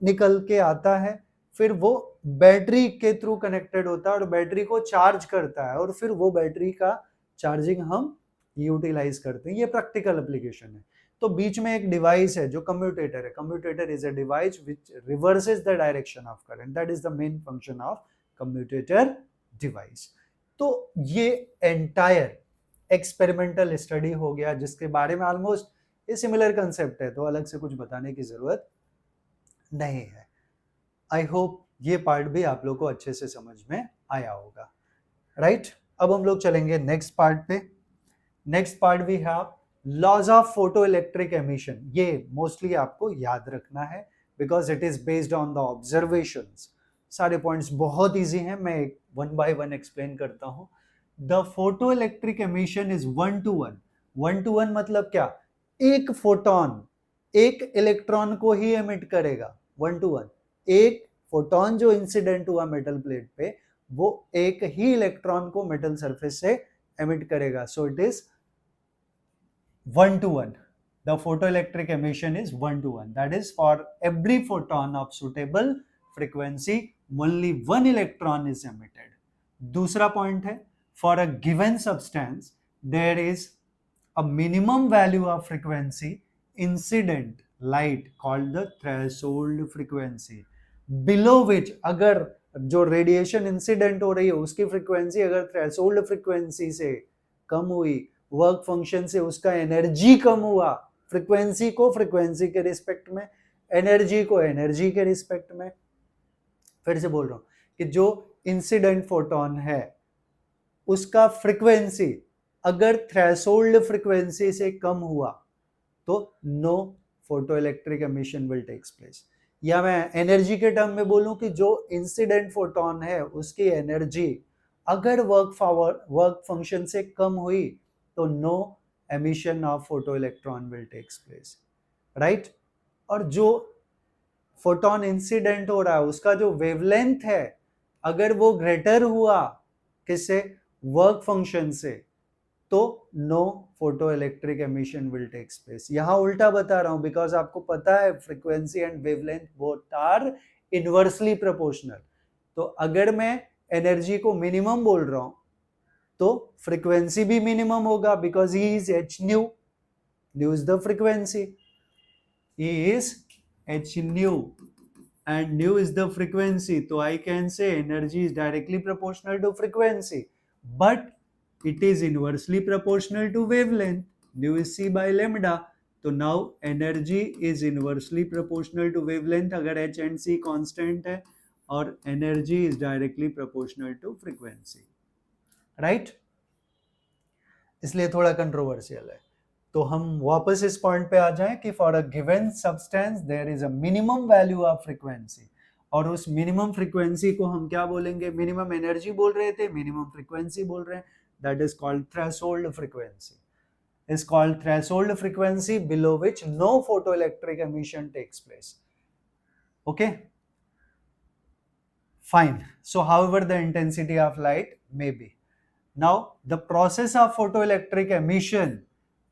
Speaker 1: निकल के आता है, फिर वो बैटरी के थ्रू कनेक्टेड होता है और बैटरी को चार्ज करता है, और फिर वो बैटरी का चार्जिंग हम यूटिलाइज करते हैं। ये प्रैक्टिकल एप्लीकेशन है। तो बीच में एक डिवाइस है जो कम्यूटेटर है। Commutator is a device which reverses the direction of current, that is the main function of commutator device. तो ये एंटायर एक्सपेरिमेंटल स्टडी हो गया, जिसके बारे में ऑलमोस्ट ये सिमिलर कंसेप्ट है, तो अलग से कुछ बताने की जरूरत नहीं है। आई होप ये पार्ट भी आप लोग को अच्छे से समझ में आया होगा, राइट। अब हम लोग चलेंगे नेक्स्ट पार्ट पे। Next part we have laws of photo electric emission. ये मोस्टली आपको याद रखना है because it is based on the observations. सारे पॉइंट्स बहुत इजी हैं, मैं वन बाय वन एक्सप्लेन करता हूँ। The photo electric emission is 1 to 1। 1 to 1 मतलब क्या, एक फोटोन एक इलेक्ट्रॉन को ही एमिट करेगा। 1 to 1, एक फोटोन जो इंसिडेंट हुआ मेटल प्लेट पे, वो एक ही इलेक्ट्रॉन को मेटल सरफेस से एमिट करेगा। सो it is 1 to 1. The photoelectric emission is 1 to 1. That is, for every photon of suitable frequency, only one electron is emitted. दूसरा point है, for a given substance, there is a minimum value of frequency incident light called the threshold frequency, below which अगर जो रेडिएशन इंसिडेंट हो रही है उसकी फ्रीक्वेंसी अगर थ्रेशोल्ड फ्रीक्वेंसी से कम हुई, वर्क फंक्शन से उसका एनर्जी कम हुआ, फ्रीक्वेंसी को फ्रीक्वेंसी के रिस्पेक्ट में, एनर्जी को एनर्जी के रिस्पेक्ट में। फिर से बोल रहा हूं कि जो इंसिडेंट फोटोन है उसका फ्रीक्वेंसी अगर थ्रेशोल्ड फ्रीक्वेंसी से कम हुआ तो no photo electric emission will takes place. या मैं एनर्जी के टर्म में बोलूं कि जो इंसिडेंट फोटोन है उसकी एनर्जी अगर वर्क फंक्शन से कम हुई तो no emission of photo electron will takes place, right. और जो फोटोन इंसिडेंट हो रहा है उसका जो वेवलेंथ है अगर वो ग्रेटर हुआ किससे, वर्क फंक्शन से, तो no photo electric emission will takes place. यहां उल्टा बता रहा हूं बिकॉज आपको पता है frequency and wavelength both are inversely proportional. तो अगर मैं एनर्जी को मिनिमम बोल रहा हूं तो फ्रीक्वेंसी भी मिनिमम होगा because he is H nu, new is the frequency, he is H new and nu is the frequency. So I can say energy is directly proportional to frequency, but it is inversely proportional to wavelength. Nu is c by lambda. So now energy is inversely proportional to wavelength अगर h and c constant है, और energy is directly proportional to frequency, right? इसलिए थोड़ा कंट्रोवर्शियल है। तो हम वापस इस पॉइंट पे आ जाएं कि for a given substance there is a minimum value of frequency, और उस मिनिमम फ्रीक्वेंसी को हम क्या बोलेंगे, मिनिमम एनर्जी बोल रहे थे, मिनिमम फ्रीक्वेंसी बोल रहे हैं, that is called threshold frequency, is called threshold frequency below which no photoelectric emission takes place. Okay, fine. So however the intensity of light may be. Now the process of photoelectric emission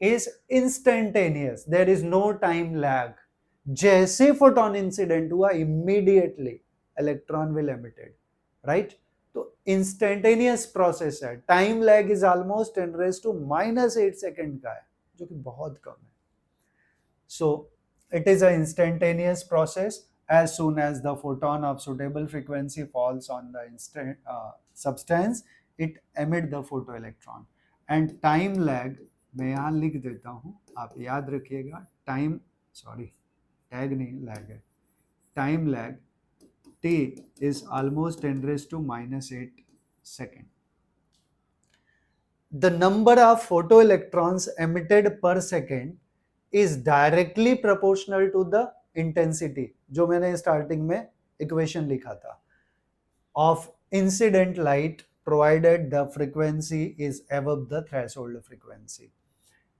Speaker 1: is instantaneous, there is no time lag. जैसे photon incident हुआ immediately electron will emitted, right? तो इंस्टेंटेनियस प्रोसेस है, time lag is almost 10⁻⁻⁸ second का है, जो कि बहुत कम है. So it is a instantaneous process. As soon as the photon of suitable frequency falls on the substance, it emit the photoelectron. And time lag मैं यहाँ लिख देता हूँ, आप याद रखिएगा. टाइम टैग नहीं, लैग है. Time lag T is almost 10⁻⁻8 second. The number of photoelectrons emitted per second is directly proportional to the intensity, जो मैंने स्टार्टिंग में इक्वेशन लिखा था, of incident light provided the frequency is above the threshold frequency.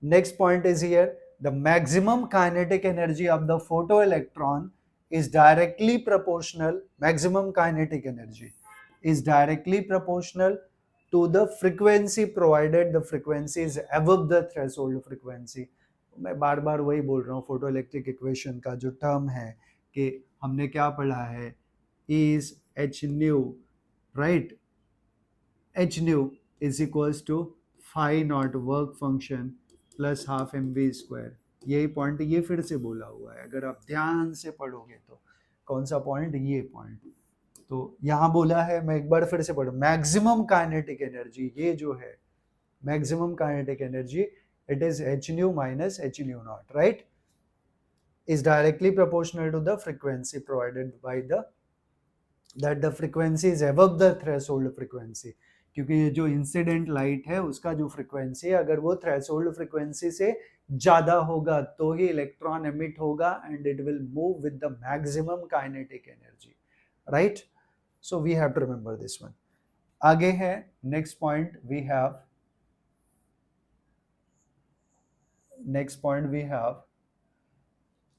Speaker 1: Next point is here, the maximum kinetic energy of the photoelectron is directly proportional, maximum kinetic energy is directly proportional to the frequency provided the frequency is above the threshold frequency. मैं बार बार वही बोल रहा हूँ, फोटो इलेक्ट्रिक इक्वेशन का जो टर्म है कि हमने क्या पढ़ा है, is h nu, right? h nu is equals to phi naught work function plus half mv square. यही पॉइंट ये फिर से बोला हुआ है, अगर आप ध्यान से पढ़ोगे तो. कौन सा पॉइंट, ये पॉइंट. तो यहाँ बोला है, मैं एक बार फिर से पढ़ू, मैक्सिमम काइनेटिक एनर्जी, ये जो है maximum kinetic energy, it is h nu minus h nu naught, right? is directly proportional to the frequency provided by the frequency is above the threshold frequency. क्योंकि ये जो इंसिडेंट लाइट है उसका जो फ्रीक्वेंसी है, अगर वो थ्रेशोल्ड फ्रीक्वेंसी से ज्यादा होगा तो ही इलेक्ट्रॉन एमिट होगा and it will move with the maximum kinetic energy, right? So we have to remember this one. आगे है next point, we have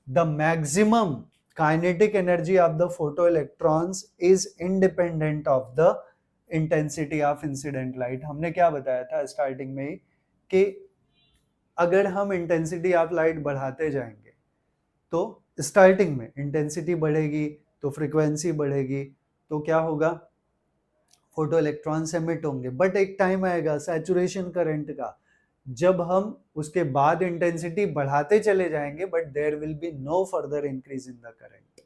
Speaker 1: the maximum kinetic energy of the photoelectrons is independent of the intensity of incident light. हमने क्या बताया था स्टार्टिंग में ही कि अगर हम इंटेंसिटी ऑफ लाइट बढ़ाते जाएंगे तो स्टार्टिंग में इंटेंसिटी बढ़ेगी तो फ्रीक्वेंसी बढ़ेगी, तो क्या होगा, फोटो इलेक्ट्रॉन्स एमिट होंगे. बट एक टाइम आएगा सैचुरेशन करंट का, जब हम उसके बाद इंटेंसिटी बढ़ाते चले जाएंगे but there will be no further increase in the current,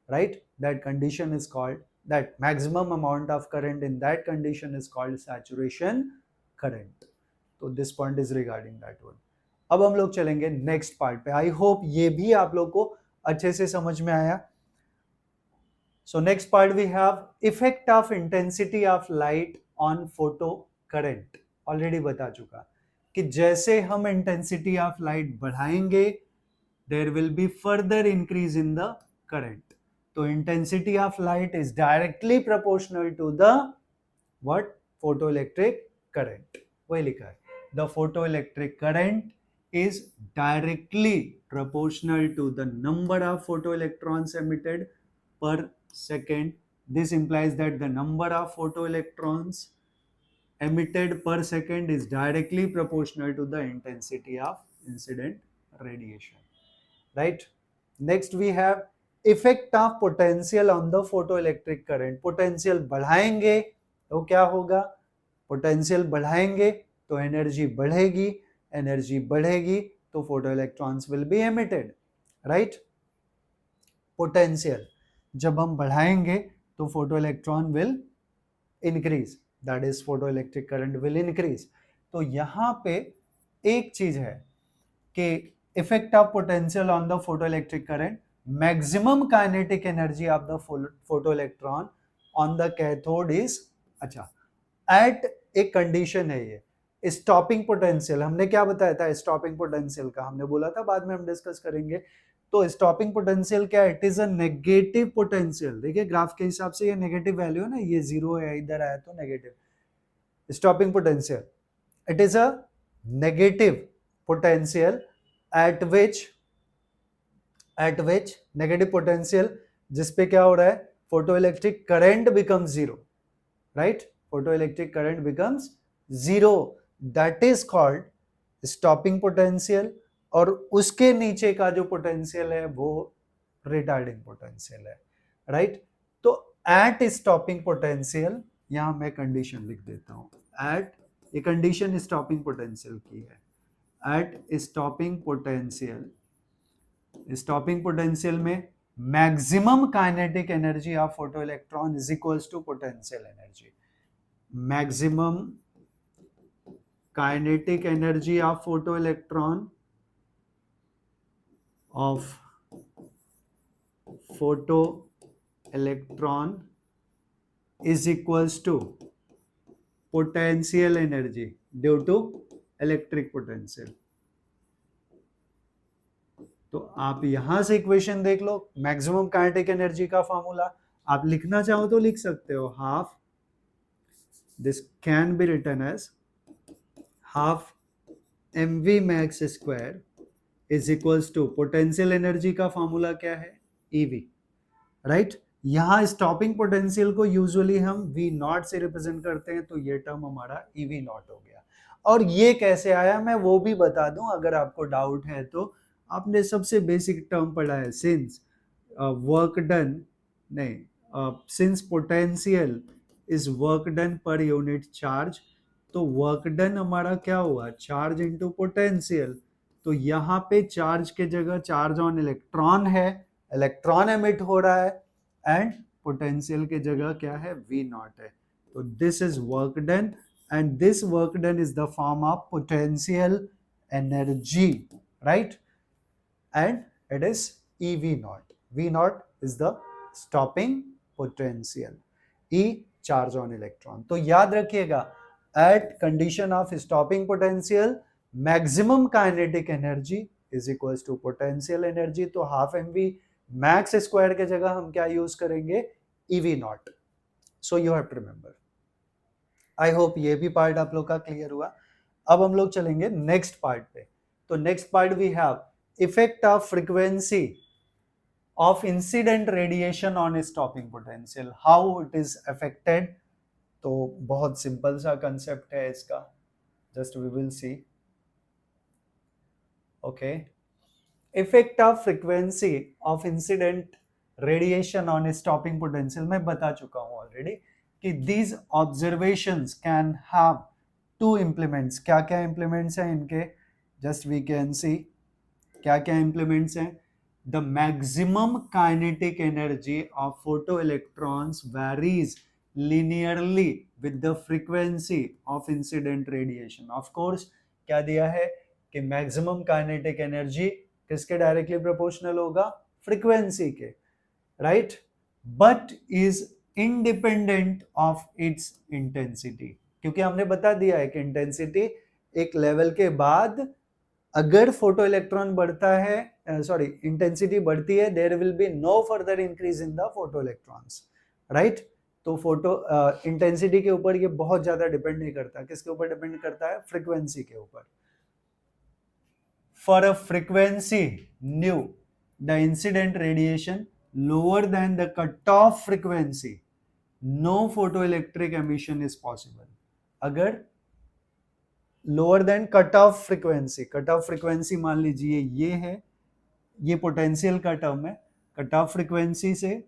Speaker 1: right? That condition is called, that maximum amount of current in that condition is called saturation current. तो this point is regarding that one. अब हम लोग चलेंगे नेक्स्ट पार्ट पे. आई होप ये भी आप लोग को अच्छे से समझ में आया. So next part we have effect of intensity of light on photo current. Already बता चुका कि जैसे हम इंटेंसिटी ऑफ लाइट बढ़ाएंगे there will be further increase in the current. तो intensity of light is directly proportional to the what, photoelectric current. वही लिखा है, the photoelectric current is directly proportional to the number of photoelectrons emitted per second. This implies that the number of photoelectrons emitted per second is directly proportional to the intensity of incident radiation, right? Next we have effect of potential on the photoelectric current. Potential बढ़ाएंगे तो क्या होगा, पोटेंशियल बढ़ाएंगे तो एनर्जी बढ़ेगी, एनर्जी बढ़ेगी तो photo electrons will be emitted, right? Potential जब हम बढ़ाएंगे तो photo electron will increase, that is photo electric current will increase. तो यहाँ पे एक चीज है कि effect of potential on the photo electric current, maximum kinetic energy of the photo electron on the cathode is, अच्छा, एट एक कंडीशन है ये स्टॉपिंग पोटेंशियल. हमने क्या बताया था स्टॉपिंग पोटेंशियल का, हमने बोला था बाद में हम डिस्कस करेंगे तो स्टॉपिंग पोटेंशियल क्या है? It is a negative potential. देखिए ग्राफ के हिसाब से ये नेगेटिव वैल्यू है ना, ये 0 है, इधर आया तो negative. Stopping potential, it is a negative potential at which negative potential जिसपे क्या हो रहा है? Photoelectric current becomes zero, right? Photoelectric current becomes zero, that is called stopping potential. और उसके नीचे का जो पोटेंशियल है वो रिटार्डिंग पोटेंशियल है, राइट? तो एट स्टॉपिंग पोटेंशियल, यहां मैं कंडीशन लिख देता हूं, एट, ये कंडीशन स्टॉपिंग पोटेंशियल की है, एट स्टॉपिंग पोटेंशियल में maximum kinetic energy of photo electron is equals to potential energy. Maximum kinetic energy of photo electron is equals to potential energy due to electric potential। तो आप यहां से इक्वेशन देख लो, मैक्सिमम काइनेटिक एनर्जी का फॉर्मूला आप लिखना चाहो तो लिख सकते हो, half, this can be written as half mv max square is equals to potential energy का फॉर्मूला क्या है? EV, right? यहां स्टॉपिंग पोटेंशियल को यूजुअली हम V नॉट से रिप्रेजेंट करते हैं, तो ये टर्म हमारा EV नॉट हो गया। और ये कैसे आया मैं वो भी बता दूं, अगर आपको डाउट है तो। आपने सबसे बेसिक टर्म पढ़ा है, सिंस वर्क डन, नहीं, since potential is work done per unit charge, तो वर्क डन हमारा क्या हुआ? Charge into potential. तो यहाँ पे चार्ज के जगह चार्ज ऑन इलेक्ट्रॉन है, इलेक्ट्रॉन एमिट हो रहा है, एंड पोटेंशियल के जगह क्या है? V नॉट है। तो this is work done, and this work done is the form of potential energy, right? And it is EV naught. V naught is the stopping potential, E charge on electron. तो याद रखिएगा, at condition of stopping potential maximum kinetic energy is equals to potential energy. तो हाफ mv मैक्स स्क्वायर के जगह हम क्या यूज करेंगे? EV naught. So you have to remember. I hope ये भी पार्ट आप लोग का क्लियर हुआ। अब हम लोग चलेंगे नेक्स्ट पार्ट पे। तो next part we have effect of frequency of incident radiation on stopping potential, how it is affected. तो बहुत सिंपल सा कंसेप्ट है इसका, just we will see. Okay, effect of frequency of incident radiation on stopping potential मैं बता चुका हूं ऑलरेडी कि these observations can have two implements. क्या क्या इम्प्लीमेंट्स हैं इनके? जस्ट वी कैन सी क्या क्या इम्प्लीमेंट्स हैं। The maximum kinetic energy of photo electrons varies linearly with the frequency of incident radiation। of course क्या दिया है कि मैक्सिमम काइनेटिक एनर्जी किसके डायरेक्टली प्रोपोर्शनल होगा? फ्रीक्वेंसी के, right? But is independent of its intensity, क्योंकि हमने बता दिया है कि इंटेंसिटी एक लेवल के बाद अगर फोटो इलेक्ट्रॉन बढ़ता है, इंटेंसिटी बढ़ती है, there will be no further increase in the photo electrons, right? तो फोटो इंटेंसिटी के ऊपर ये बहुत ज्यादा डिपेंड नहीं करता। किसके ऊपर डिपेंड करता है? फ्रीक्वेंसी के ऊपर। For a frequency nu the incident radiation lower than the cut off frequency, no photo electric emission is possible. अगर lower than cut off frequency मान लीजिए ये है, ये पोटेंशियल का टर्म है, कट ऑफ फ्रीक्वेंसी से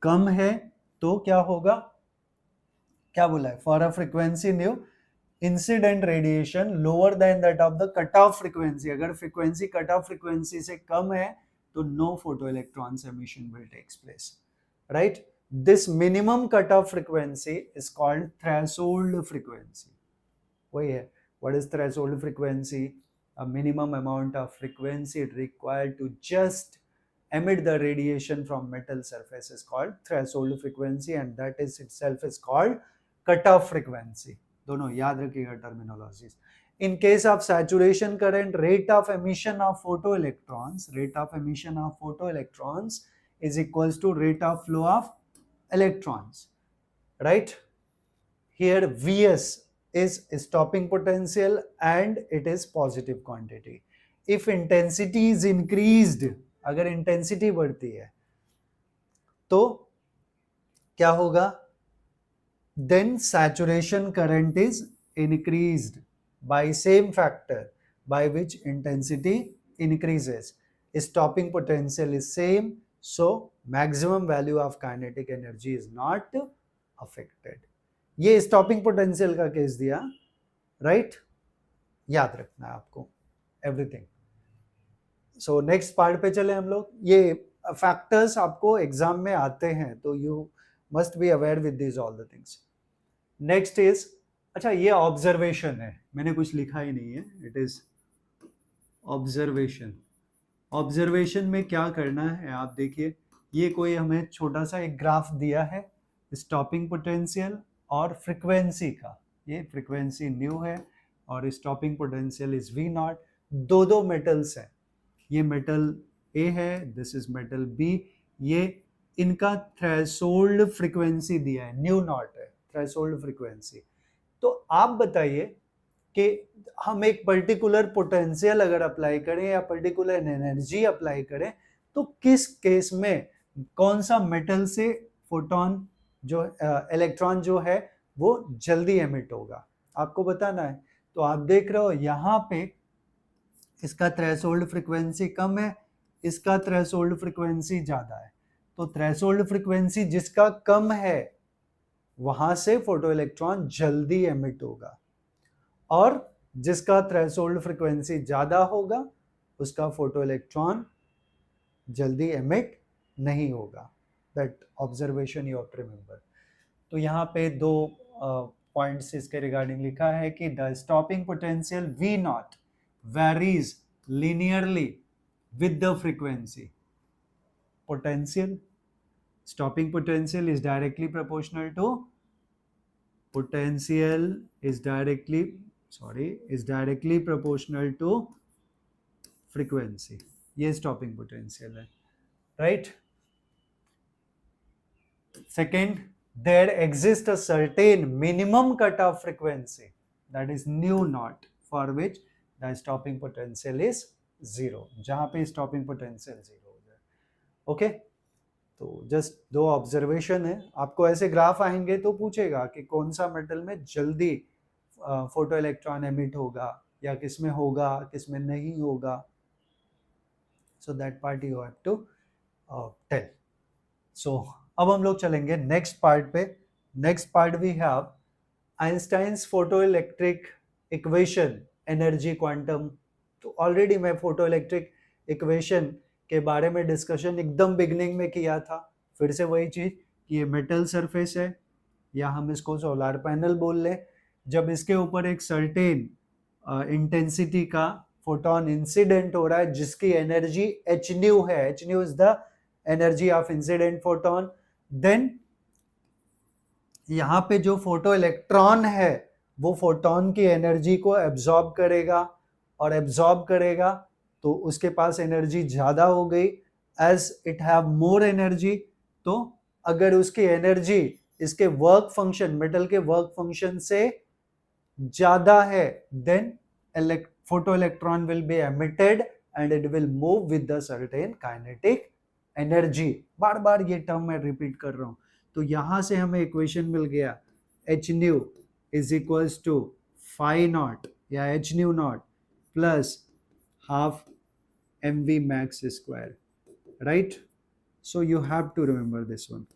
Speaker 1: कम है तो क्या होगा? क्या बोला है? For a frequency nu incident radiation lower than that of the cut off frequency, अगर फ्रीक्वेंसी कट ऑफ फ्रीक्वेंसी से कम है तो no photo electrons emission will takes place, right? This minimum cut off frequency is called threshold frequency. वही है, what is threshold frequency? A minimum amount of frequency required to just emit the radiation from metal surface is called threshold frequency, and that is itself is called cutoff frequency। दोनों याद रखिएगा terminologies. In case of saturation current, rate of emission of photoelectrons is equals to rate of flow of electrons, right? Here Vs is stopping potential and it is positive quantity. If intensity is increased, अगर intensity बढ़ती है तो क्या होगा? Then saturation current is increased by same factor by which intensity increases. Stopping potential is same, so maximum value of kinetic energy is not affected. ये स्टॉपिंग पोटेंशियल का केस दिया, राइट? याद रखना है आपको एवरीथिंग. सो नेक्स्ट पार्ट पे चले हम लोग. ये फैक्टर्स आपको एग्जाम में आते हैं तो you must be aware with this all the things. Next is, अच्छा ये ऑब्जर्वेशन है, मैंने कुछ लिखा ही नहीं है. It is observation. ऑब्जर्वेशन में क्या करना है आप देखिए, ये कोई हमें छोटा सा एक ग्राफ दिया है स्टॉपिंग पोटेंशियल और फ्रीक्वेंसी का. ये फ्रीक्वेंसी न्यू है और stopping potential is V naught. दो मेटल्स हैं, ये मेटल ए है, दिस इज मेटल बी. ये इनका थ्रेशोल्ड फ्रीक्वेंसी दिया है, न्यू नॉट है थ्रेशोल्ड फ्रीक्वेंसी. तो आप बताइए कि हम एक पर्टिकुलर पोटेंशियल अगर अप्लाई करें या पर्टिकुलर एनर्जी अप्लाई करें तो किस केस में कौन सा मेटल से फोटोन जो इलेक्ट्रॉन जो है वो जल्दी एमिट होगा, आपको बताना है. तो आप देख रहे हो यहाँ पे इसका थ्रेशोल्ड फ्रीक्वेंसी कम है, इसका थ्रेशोल्ड फ्रीक्वेंसी ज्यादा है. तो थ्रेशोल्ड फ्रीक्वेंसी जिसका कम है वहां से फोटो इलेक्ट्रॉन जल्दी एमिट होगा और जिसका थ्रेशोल्ड फ्रीक्वेंसी ज्यादा होगा उसका फोटो इलेक्ट्रॉन जल्दी एमिट नहीं होगा. That observation you have to remember. तो यहाँ पे दो पॉइंट्स इसके रिगार्डिंग लिखा है कि the stopping potential V not varies linearly with the frequency. Potential, stopping potential is directly proportional to proportional to frequency. ये stopping potential है, right? Second, there exists a certain minimum cutoff frequency that is nu naught for which the stopping potential is 0. जहाँ पे stopping potential 0 हो जाए. ओके, तो जस्ट दो ऑब्जर्वेशन है. आपको ऐसे ग्राफ आएंगे तो पूछेगा कि कौन सा मेटल में जल्दी फोटो इलेक्ट्रॉन एमिट होगा या किस में होगा किस में नहीं होगा. So that part you have to tell. So अब हम लोग चलेंगे नेक्स्ट पार्ट पे. Next part we have Einstein's photo electric equation energy quantum. तो ऑलरेडी मैं फोटो इलेक्ट्रिक इक्वेशन के बारे में डिस्कशन एकदम बिगनिंग में किया था. फिर से वही चीज कि ये मेटल सरफेस है या हम इसको सोलर पैनल बोल लें. जब इसके ऊपर एक सर्टेन इंटेंसिटी का फोटोन इंसिडेंट हो रहा है जिसकी एनर्जी एच न्यू है, h nu is the energy of incident photon, then यहाँ पे जो फोटो इलेक्ट्रॉन है वो फोटोन की एनर्जी को एब्जॉर्ब करेगा और एब्जॉर्ब करेगा तो उसके पास एनर्जी ज़्यादा हो गई. As it have more energy, तो अगर उसकी एनर्जी इसके वर्क फंक्शन मेटल के वर्क फंक्शन से ज़्यादा है then photo electron will be emitted and it will move with the certain kinetic energy. बार बार ये टर्म मैं रिपीट कर रहा हूँ. तो यहाँ से हमें इक्वेशन मिल गया H new is equals to phi naught या h nu naught plus half mv max square, right? So you have to remember this one.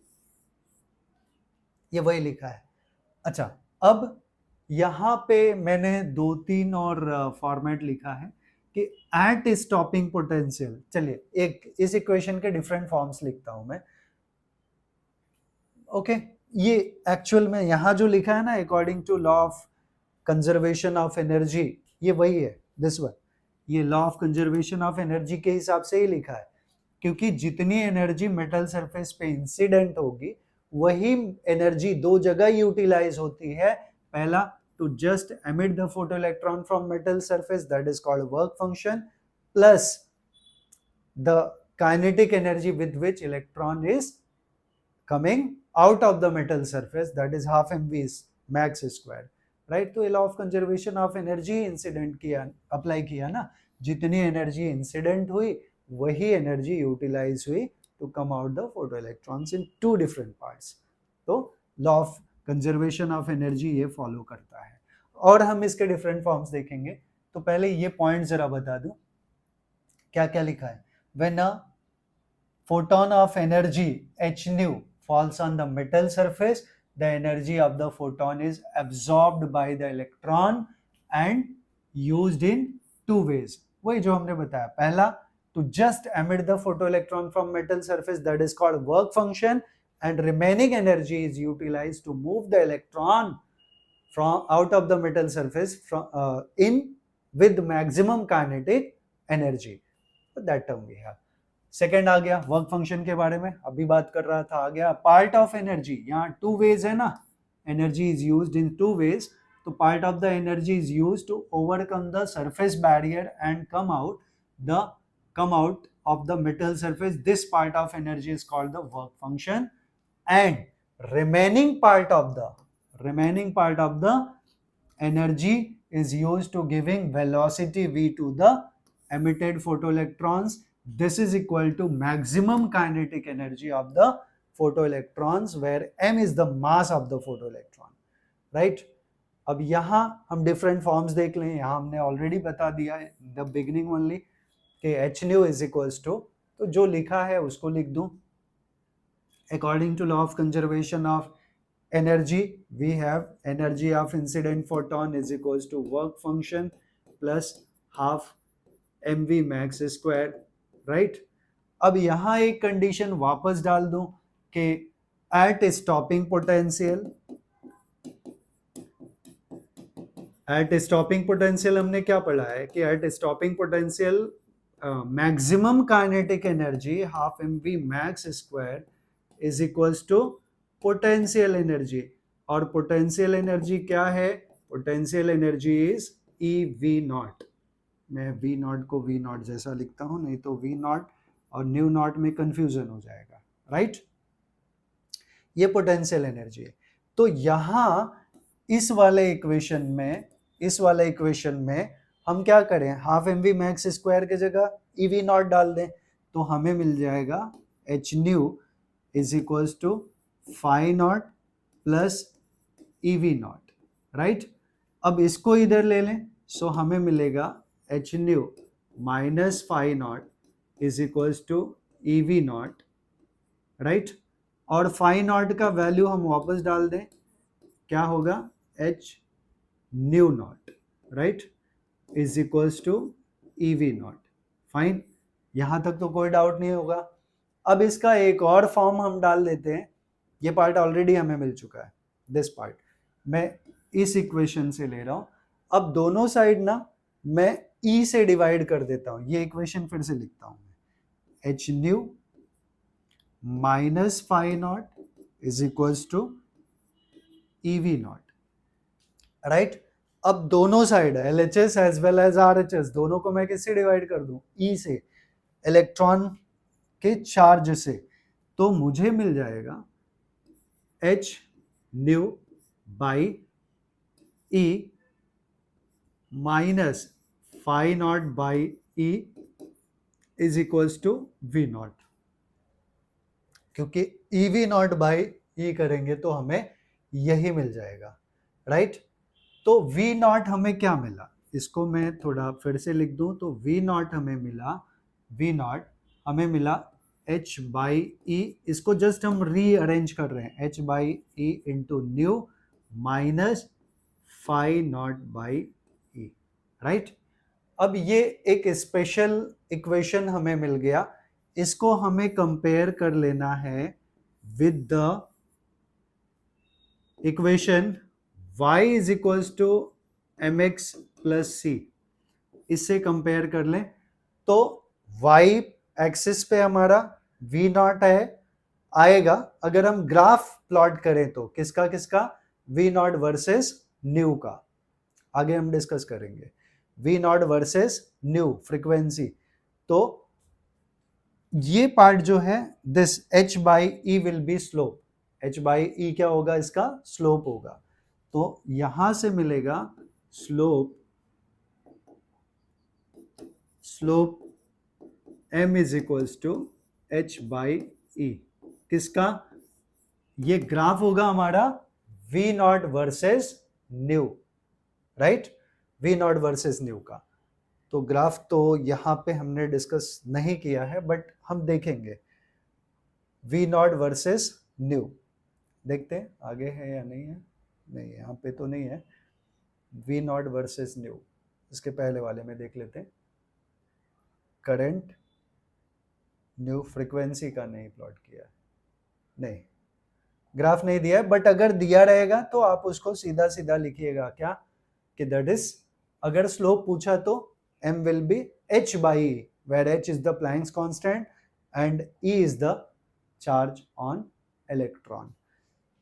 Speaker 1: ये वही लिखा है. अच्छा, अब यहाँ पे मैंने 2-3 और फॉर्मेट लिखा है कि एट स्टॉपिंग पोटेंशियल. चलिए एक इस इक्वेशन के डिफरेंट फॉर्म्स लिखता हूं मैं. ओके, ये एक्चुअल में यहाँ जो लिखा है ना according to law of conservation of energy, ये वही है दिस वन. ये law of conservation of energy के हिसाब से ही लिखा है क्योंकि जितनी एनर्जी मेटल सरफेस पे इंसिडेंट होगी वही एनर्जी दो जगह यूटिलाइज होती है. पहला to just emit the photoelectron from metal surface, that is called work function, plus the kinetic energy with which electron is coming out of the metal surface, that is half mv max square, right? तो law of conservation of energy incident किया, अप्लाई किया ना, जितनी एनर्जी इंसिडेंट हुई वही एनर्जी यूटिलाइज हुई to come out the photo electrons in two different parts. तो law of conservation of energy ये फॉलो करता है, और हम इसके डिफरेंट फॉर्म्स देखेंगे। तो पहले ये पॉइंट जरा बता दूं, क्या क्या लिखा है। When a photon of energy h nu falls on the metal surface, the energy of the photon is absorbed by the electron and used in two ways। वही जो हमने बताया, पहला to just emit the photoelectron from metal surface, that is called work function, and remaining energy is utilized to move the electron from out of the metal surface from in with maximum kinetic energy। So that term we have। Second आ गया वर्क फंक्शन के बारे में, अभी बात कर रहा था, आ गया पार्ट ऑफ एनर्जी। यहाँ टू वेज है ना, energy is used in two ways. तो part of the energy is used to overcome the surface barrier and come out of the metal surface. This part of energy is called the work function, and remaining part of the energy is used to giving velocity v to the emitted photoelectrons। This is equal to maximum kinetic energy of the photoelectrons, where m is the mass of the photoelectron, right? अब यहाँ हम different forms देख लें। यहाँ हमने already बता दिया है the beginning only कि h nu is equals to, तो जो लिखा है उसको लिख दूं। According to law of conservation of energy, we have energy of incident photon is equals to work function plus half mv max square, right. अब यहाँ एक कंडीशन वापस डाल दूं कि एट स्टॉपिंग पोटेंशियल हमने क्या पढ़ा है कि at stopping potential maximum kinetic energy half mv max square is equals to potential energy. और पोटेंशियल एनर्जी क्या है? Potential energy is EV naught. मैं V नॉट को V नॉट जैसा लिखता हूं, नहीं तो V नॉट और न्यू नॉट में कंफ्यूजन हो जाएगा, राइट? ये पोटेंशियल एनर्जी है। तो यहां इस वाले इक्वेशन में हम क्या करें, हाफ mv मैक्स स्क्वायर की जगह EV नॉट डाल दें, तो हमें मिल जाएगा h nu is equals to phi naught plus EV naught, right? अब इसको इधर ले लें, सो हमें मिलेगा h nu minus phi naught is equals to EV naught, right? और फाई नॉट का वैल्यू हम वापस डाल दें, क्या होगा? h nu naught, right, is equals to EV naught. Fine, यहां तक तो कोई डाउट नहीं होगा। अब इसका एक और फॉर्म हम डाल देते हैं। ये पार्ट ऑलरेडी हमें मिल चुका है, दिस पार्ट मैं इस इक्वेशन से ले रहा हूं। अब दोनों साइड ना मैं E से डिवाइड कर देता हूं। ये इक्वेशन फिर से लिखता हूं मैं, h nu minus phi naught is equals to EV naught, right? अब दोनों side LHS as well as RHS दोनों को मैं किससे डिवाइड कर दूं? E से, इलेक्ट्रॉन के चार्ज से। तो मुझे मिल जाएगा h nu by E minus phi naught by E is equals to V naught. क्योंकि EV नॉट बाई E करेंगे तो हमें यही मिल जाएगा, राइट? तो V नॉट हमें क्या मिला, इसको मैं थोड़ा फिर से लिख दूं। तो V नॉट हमें मिला h बाई E, इसको जस्ट हम रीअरेंज कर रहे हैं, h by E into nu minus phi naught by E, right? अब ये एक स्पेशल इक्वेशन हमें मिल गया, इसको हमें कंपेयर कर लेना है with the equation y is equals to mx plus c। इससे कंपेयर कर लें तो y एक्सिस पे हमारा v नॉट आएगा। अगर हम ग्राफ प्लॉट करें तो किसका v नॉट वर्सेस न्यू का, आगे हम डिस्कस करेंगे। V naught versus nu frequency, तो ये पार्ट जो है this h by E will be slope, h by E क्या होगा, इसका स्लोप होगा। तो यहां से मिलेगा slope m is equals to h by E, किसका, ये ग्राफ होगा हमारा v naught versus nu, right, v naught versus nu का। तो ग्राफ तो यहाँ पे हमने डिस्कस नहीं किया है, बट हम देखेंगे v नॉट वर्सेस न्यू। देखते हैं आगे है या नहीं है, नहीं यहाँ पे तो नहीं है v नॉट वर्सेस न्यू। इसके पहले वाले में देख लेते हैं, करंट न्यू, फ्रीक्वेंसी का नहीं प्लॉट किया, नहीं ग्राफ नहीं दिया है, बट अगर दिया रहेगा तो आप उसको सीधा सीधा लिखिएगा क्या, कि दैट इज, अगर स्लोप पूछा तो m will be h by e, where h is the Planck's constant and e is the charge on electron.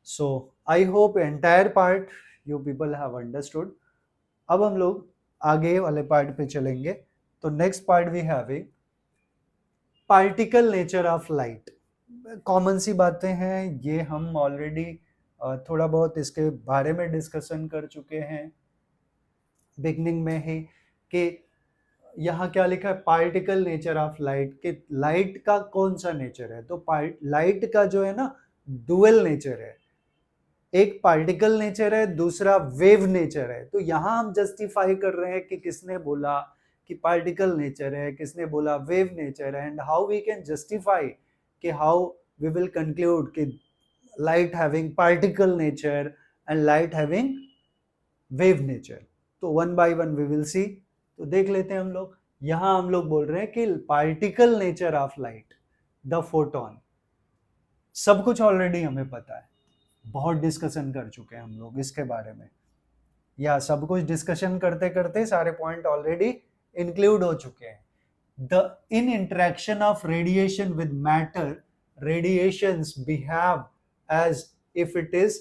Speaker 1: So I hope entire part you people have understood. अब हम लोग आगे वाले पार्ट पे चलेंगे। तो next part we have a particle nature of light. Common सी बातें हैं, ये हम ऑलरेडी थोड़ा बहुत इसके बारे में डिस्कशन कर चुके हैं बिगनिंग में ही, कि यहाँ क्या लिखा है, पार्टिकल नेचर ऑफ लाइट, कि लाइट का कौन सा नेचर है। तो लाइट का जो है ना डुअल नेचर है, एक पार्टिकल नेचर है, दूसरा वेव नेचर है। तो यहाँ हम जस्टिफाई कर रहे हैं कि किसने बोला कि पार्टिकल नेचर है, किसने बोला वेव नेचर है, and how we can justify, कि हाउ वी विल कंक्लूड कि light having particle nature and light having wave nature. तो one by one we will see. तो देख लेते हैं हम लोग। यहां हम लोग बोल रहे हैं कि particle nature of light, the photon, सब कुछ ऑलरेडी हमें पता है, बहुत डिस्कशन कर चुके हैं हम लोग इसके बारे में, या सब कुछ डिस्कशन करते करते सारे पॉइंट ऑलरेडी इंक्लूड हो चुके हैं। The in interaction of radiation with matter, radiations behave as if it is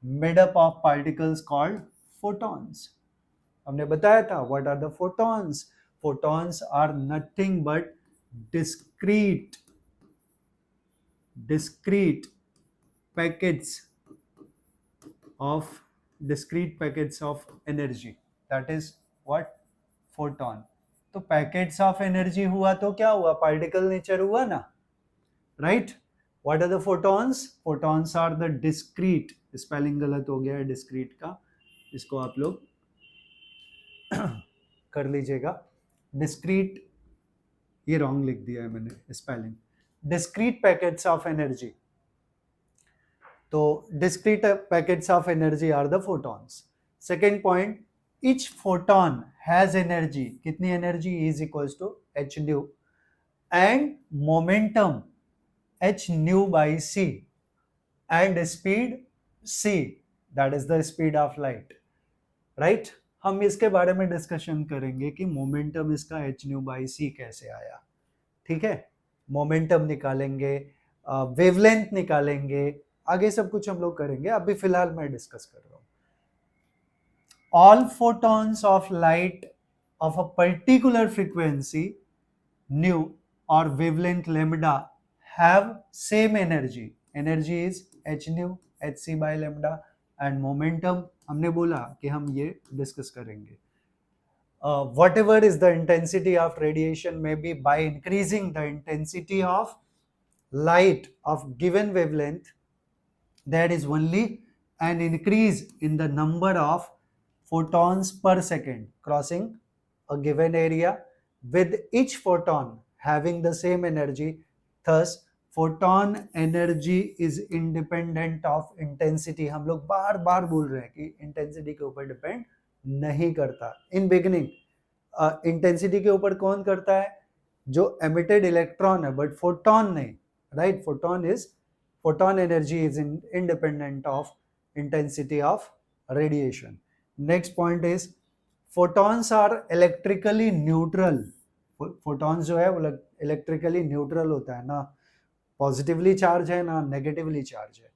Speaker 1: made up of particles called photons. हमने बताया था what are the photons. Photons are nothing but discrete packets of energy, that is what, photon. तो पैकेट्स ऑफ एनर्जी हुआ तो क्या हुआ, पार्टिकल नेचर हुआ ना, right. What are the photons, photons are the discrete, spelling गलत हो गया है डिस्क्रीट का, इसको आप लोग कर लीजिएगा, डिस्क्रीट, ये रॉन्ग लिख दिया है मैंने spelling, discrete packets of energy. तो discrete packets of energy are the photons. Second point, each photon has energy, कितनी एनर्जी, is equals to H nu, and momentum H nu by C, and speed C, that is the speed of light, right. हम इसके बारे में डिस्कशन करेंगे कि मोमेंटम इसका एच न्यू बाई सी कैसे आया, ठीक है, मोमेंटम निकालेंगे, वेवलेंथ निकालेंगे, आगे सब कुछ हम लोग करेंगे, अभी फिलहाल मैं डिस्कस कर रहा हूँ। All photons of light of a particular frequency nu और wavelength lambda have same energy, energy is H nu H C by lambda, and momentum हमने बोला कि हम ये डिस्कस करेंगे। whatever is the intensity of radiation, may be by increasing the intensity of light of given wavelength, that is only an increase in the number of photons per second crossing a given area, with each photon having the same energy. Thus photon energy is independent of intensity. हम लोग बार बार बोल रहे हैं कि इंटेंसिटी के ऊपर डिपेंड नहीं करता। इन बिगनिंग इंटेंसिटी के ऊपर कौन करता है, जो एमिटेड इलेक्ट्रॉन है, बट फोटॉन नहीं, right. Photon energy is independent of intensity of radiation. Next point is photons are electrically neutral. Photons जो है वो इलेक्ट्रिकली न्यूट्रल होता है, ना पॉजिटिवली चार्ज है ना नेगेटिवली चार्ज है,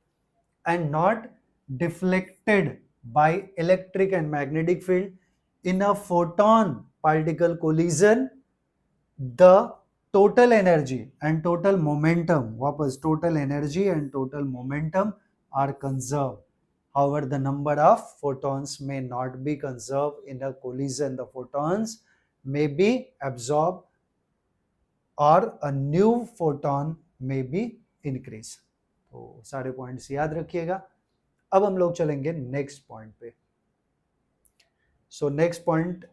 Speaker 1: and not deflected by electric and magnetic field, in a photon particle collision the total energy and total momentum, वापस total energy and total momentum are conserved. However, the number of photons may not be conserved in a collision. The photons may be absorbed और a new photon may be increase. तो सारे पॉइंट्स याद रखिएगा. अब हम लोग चलेंगे नेक्स्ट पॉइंट पे. So next point,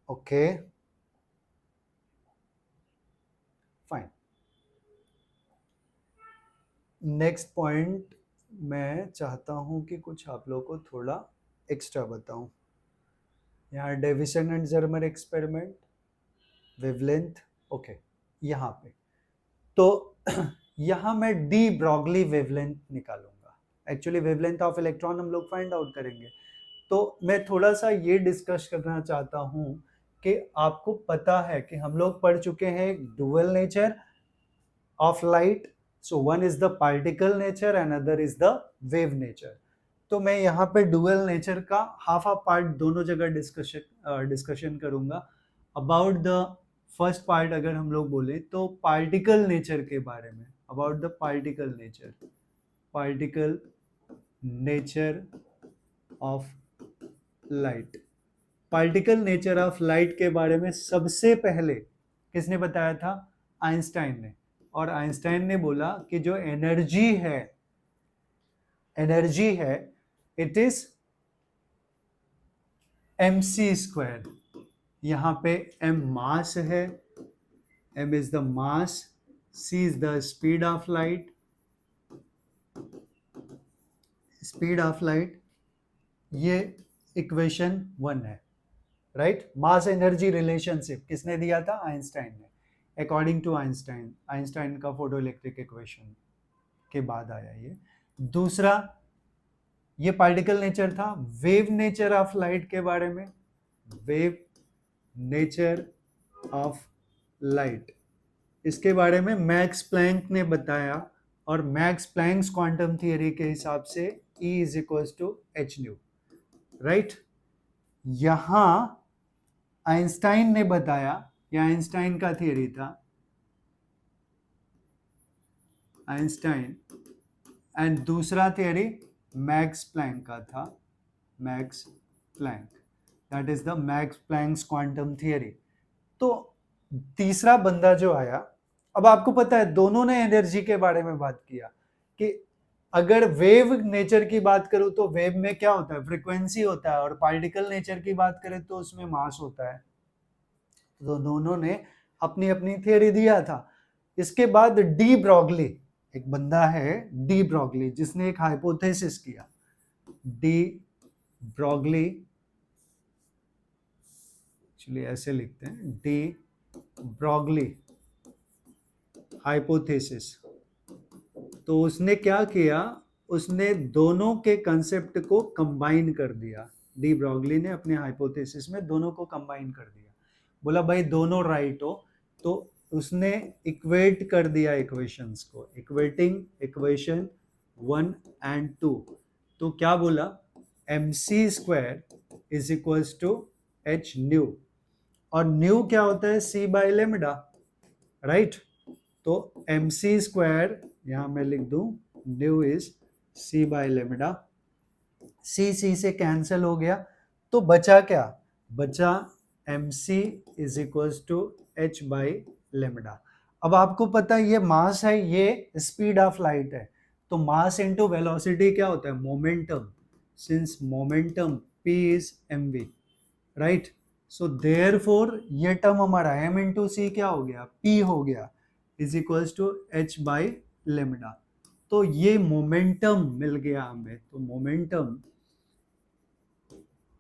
Speaker 1: okay fine. Next point मैं चाहता हूं कि कुछ आप लोगों को थोड़ा एक्स्ट्रा बताऊं. यहाँ Davisson and Germer experiment, wavelength, okay यहाँ पे तो यहाँ मैं डी ब्रॉगली वेवलेंथ निकालूंगा. एक्चुअली वेवलेंथ ऑफ इलेक्ट्रॉन हम लोग फाइंड आउट करेंगे. तो मैं थोड़ा सा ये डिस्कस करना चाहता हूँ कि आपको पता है कि हम लोग पढ़ चुके हैं dual nature of light. So one is the particle nature and other is the wave nature. तो मैं यहाँ पे डुअल नेचर का हाफ ऑफ पार्ट दोनों जगह डिस्कशन करूंगा. अबाउट द फर्स्ट पार्ट अगर हम लोग बोले तो पार्टिकल नेचर के बारे में, about the particle nature of light. Particle nature of light के बारे में सबसे पहले किसने बताया था? आइंस्टाइन ने. और आइंस्टाइन ने बोला कि जो एनर्जी है इट इज mc². यहाँ पे m मास है, m is the mass, c is the speed of light. ये इक्वेशन 1 है, राइट. मास एनर्जी रिलेशनशिप किसने दिया था? आइंस्टाइन ने. अकॉर्डिंग टू आइंस्टाइन का फोटो इलेक्ट्रिक इक्वेशन के बाद आया ये. दूसरा, ये पार्टिकल नेचर था. वेव नेचर ऑफ लाइट के बारे में, वेव नेचर ऑफ लाइट, इसके बारे में मैक्स प्लैंक ने बताया. और मैक्स प्लैंक्स क्वांटम थियरी के हिसाब से E is equal to H nu, right. यहां आइंस्टाइन ने बताया, या आइंस्टाइन का थियरी था, आइंस्टाइन. एंड दूसरा थियरी मैक्स प्लैंक का था, Max Planck. That is the Max Planck's quantum theory. तो तीसरा बंदा जो आया, अब आपको पता है दोनों ने एनर्जी के बारे में बात किया कि अगर वेव नेचर की बात करूं तो वेव में क्या होता है? फ्रीक्वेंसी होता है. और पार्टिकल नेचर की बात करें तो उसमें मास होता है. तो दोनों ने अपनी अपनी थियरी दिया था. इसके बाद डी ब्रॉगली, एक बंदा है डी ब्रॉगली, जिसने एक हाइपोथेसिस किया. डी ब्रॉगली, एक्चुअली ऐसे लिखते हैं, डी ब्रॉगली हाइपोथेसिस. तो उसने क्या किया? उसने दोनों के कंसेप्ट को कंबाइन कर दिया. डी ब्रॉगली ने अपने हाइपोथेसिस में दोनों को कंबाइन कर दिया. बोला भाई दोनों राइट हो. तो उसने इक्वेट कर दिया इक्वेशंस को, इक्वेटिंग इक्वेशन 1 and 2. तो क्या बोला? mc² is equals to h nu. और न्यू क्या होता है? c/λ, right. तो mc², यहां मैं लिख दूं, न्यू इज c/λ. c से कैंसिल हो गया. तो बचा क्या? बचा mc is equals to h/λ. अब आपको पता है ये मास है, ये स्पीड ऑफ लाइट है. तो मास इनटू वेलोसिटी क्या होता है? Momentum. Since momentum p is mv, right. So therefore ये टर्म हमारा m इंटू सी क्या हो गया? p हो गया, इज इक्वल्स टू h/λ. तो ये मोमेंटम मिल गया हमें. तो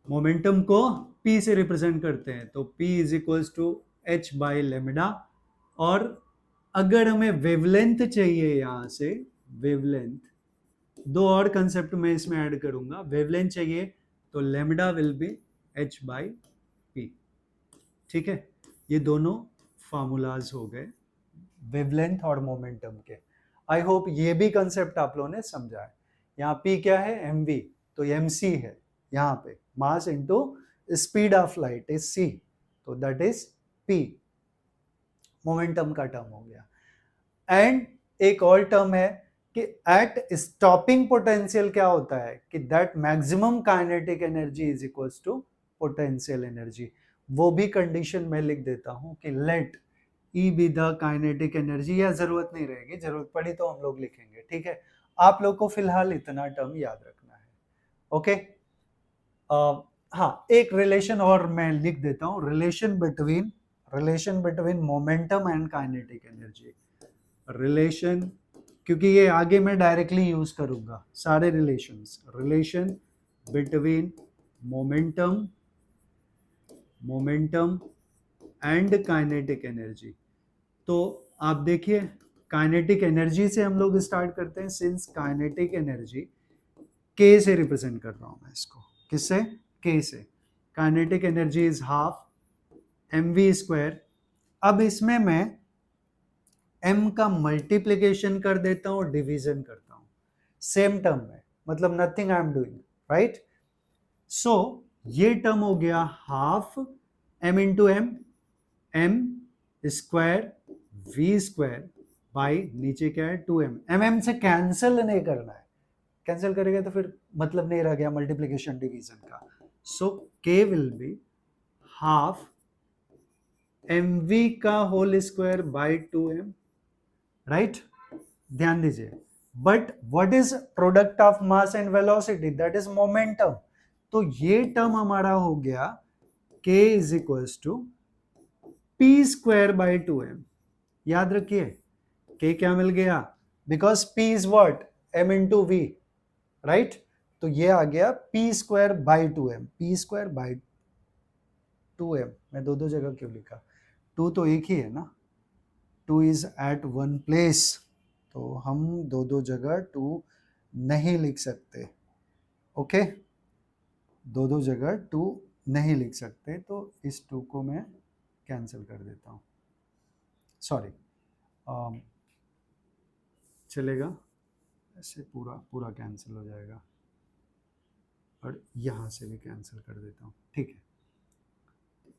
Speaker 1: मोमेंटम को p से रिप्रेजेंट करते हैं. तो p is equals to h/λ. और अगर हमें वेवलेंथ चाहिए, यहां से वेवलेंथ, दो और कंसेप्ट में इसमें ऐड करूंगा. वेवलेंथ चाहिए तो लैम्डा विल बी h/p. ठीक है, ये दोनों फार्मूलाज हो गए वेवलेंथ और मोमेंटम के. आई होप ये भी कंसेप्ट आप लोगों ने समझा है. यहाँ p क्या है? mv. तो mc है यहाँ पे, mass into speed of light is c, तो दैट इज p, मोमेंटम का टर्म हो गया। एंड एक और टर्म है कि एट स्टॉपिंग पोटेंशियल क्या होता है कि that maximum kinetic energy is equals to potential energy. वो भी कंडीशन में लिख देता हूं कि let E be the kinetic energy, या जरूरत नहीं रहेगी, जरूरत पड़ी तो हम लोग लिखेंगे, ठीक है। आप लोग को फिलहाल इतना टर्म याद रखना है, ओके। हाँ, एक रिलेशन और मैं लिख देता हूं, relation between momentum and kinetic energy. Relation, क्योंकि ये आगे मैं डायरेक्टली यूज करूंगा सारे relations. Relation between momentum and kinetic energy. तो आप देखिए, काइनेटिक एनर्जी से हम लोग स्टार्ट करते हैं, सिंस काइनेटिक एनर्जी के से रिप्रेजेंट कर रहा हूं मैं इसको, किससे, के से। Kinetic energy is half mv²। अब इसमें मैं m का मल्टीप्लिकेशन कर देता हूं, डिवीजन करता हूं सेम टर्म में, मतलब nothing I am doing, right. So ये टर्म हो गया half m into m square v² by, नीचे क्या है 2m, mm से कैंसिल नहीं करना है, कैंसिल करेगा तो फिर मतलब नहीं रह गया मल्टीप्लिकेशन डिवीजन का। So k will be half mv का whole square by 2m, right. ध्यान दीजिए, but what is product of mass and velocity, that is momentum. तो ये टर्म हमारा हो गया k is equals to p² by 2m। याद रखिए k क्या मिल गया, because p is what, m into v, right. तो ये आ गया p² by 2m, p² by 2m। मैं दो जगह क्यों लिखा, 2 तो एक ही है ना, 2 इज एट वन प्लेस, तो हम दो जगह 2 नहीं लिख सकते, ओके। दो जगह 2 नहीं लिख सकते, तो इस 2 को मैं कैंसिल कर देता हूँ, सॉरी, चलेगा ऐसे, पूरा कैंसिल हो जाएगा, और यहाँ से भी कैंसिल कर देता हूँ, ठीक है।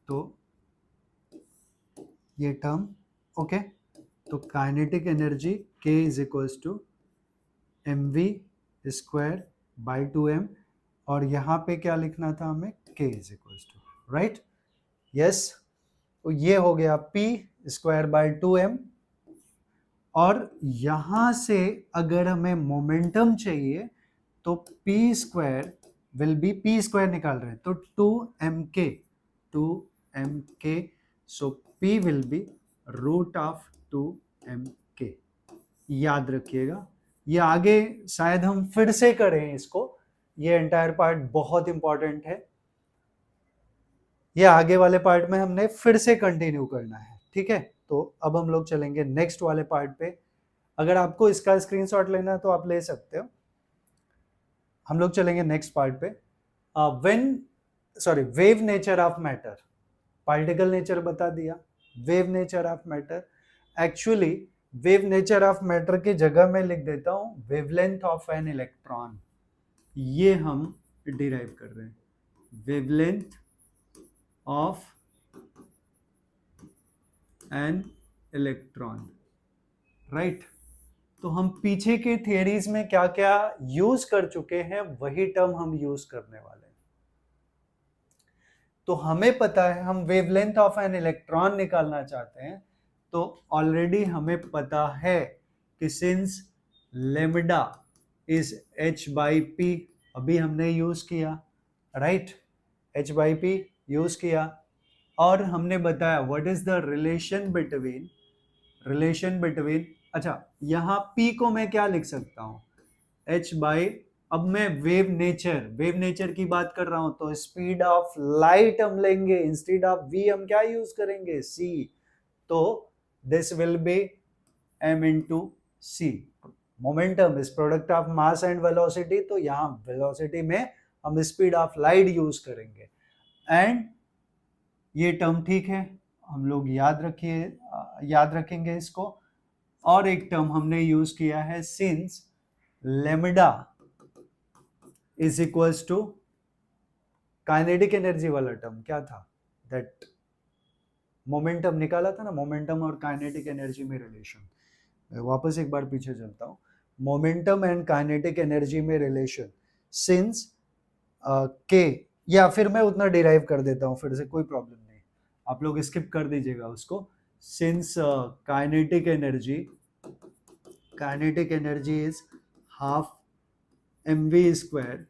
Speaker 1: तो ये टर्म, ओके। तो kinetic energy k is equals to mv² by 2m, और यहाँ पे क्या लिखना था हमें, k is equals to, right, yes. तो ये हो गया p² बाई 2m, और यहाँ से अगर हमें मोमेंटम चाहिए तो p² विल बी, p² निकाल रहे हैं तो 2mk, so p will be root of 2mk। याद रखिएगा, ये आगे शायद हम फिर से करें इसको, ये एंटायर पार्ट बहुत इंपॉर्टेंट है, ये आगे वाले पार्ट में हमने फिर से कंटिन्यू करना है, ठीक है। तो अब हम लोग चलेंगे नेक्स्ट वाले पार्ट पे। अगर आपको इसका स्क्रीनशॉट लेना है तो आप ले सकते हो। हम लोग चलेंगे नेक्स्ट पार्ट पे। Wave nature of matter, particle nature बता दिया, wave nature of matter. Actually wave nature of matter की जगह में लिख देता हूं वेवलेंथ ऑफ एन इलेक्ट्रॉन, ये हम डिराइव कर रहे हैं, wavelength of an electron, right. तो हम पीछे के थियरीज में क्या क्या यूज कर चुके हैं वही टर्म हम यूज करने वाले हैं। तो हमें पता है हम वेवलेंथ ऑफ एन इलेक्ट्रॉन निकालना चाहते हैं, तो ऑलरेडी हमें पता है कि since lambda is h by P, अभी हमने यूज किया, right, h by P use किया, और हमने बताया what is the relation between, अच्छा यहाँ p को मैं क्या लिख सकता हूँ, h बाई, अब मैं वेव नेचर की बात कर रहा हूं तो स्पीड ऑफ लाइट हम लेंगे, इंस्टेड ऑफ v हम क्या यूज करेंगे, c, तो this will be m into c। Momentum is product of mass and velocity, तो यहाँ वेलोसिटी में हम स्पीड ऑफ लाइट यूज करेंगे, एंड ये टर्म ठीक है, हम लोग याद रखेंगे इसको। और एक टर्म हमने यूज किया है, since lambda is equals to kinetic energy वाला टर्म क्या था, दैट मोमेंटम निकाला था ना, मोमेंटम और काइनेटिक एनर्जी में रिलेशन। वापस एक बार पीछे चलता हूँ, मोमेंटम एंड काइनेटिक एनर्जी में रिलेशन सिंस के, या फिर मैं उतना डिराइव कर देता हूँ फिर से, कोई प्रॉब्लम नहीं, आप लोग स्किप कर दीजिएगा उसको। Since kinetic energy is half mv square,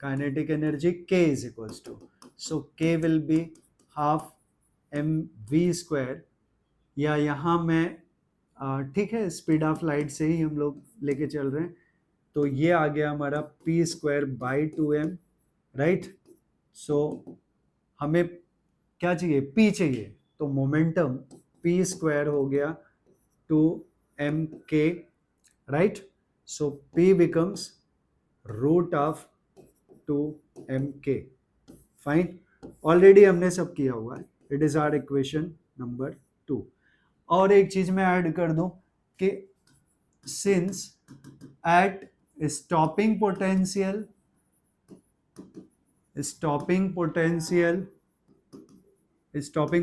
Speaker 1: kinetic energy k is equals to, so k will be half mv square, या यहाँ मैं ठीक है स्पीड ऑफ लाइट से ही हम लोग लेके चल रहे हैं, तो ये आ गया हमारा p square by 2m, right. So हमें क्या चाहिए, p चाहिए, तो मोमेंटम p स्क्वायर हो गया 2mk, right. So p becomes root of 2mk, fine. Already हमने सब किया हुआ है, it is our equation number 2। और एक चीज मैं ऐड कर दूं कि सिंस एट स्टॉपिंग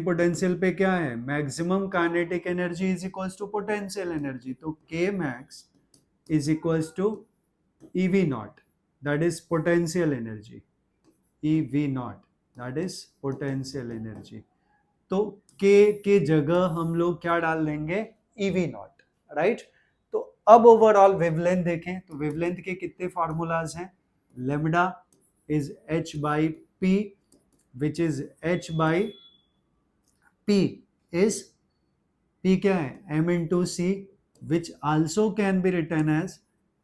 Speaker 1: पोटेंशियल पे क्या है, maximum kinetic energy is equals to potential energy, तो k max is equals to EV naught, that is potential energy, EV naught, that is potential energy। तो K के जगह हम लोग क्या डाल देंगे, EV naught, राइट। तो अब ओवरऑल वेवलेंथ देखें तो वेवलेंथ के कितने फार्मूलाज हैं, lambda is h by p, which is h by p is, p क्या है, m into c, which also can be written as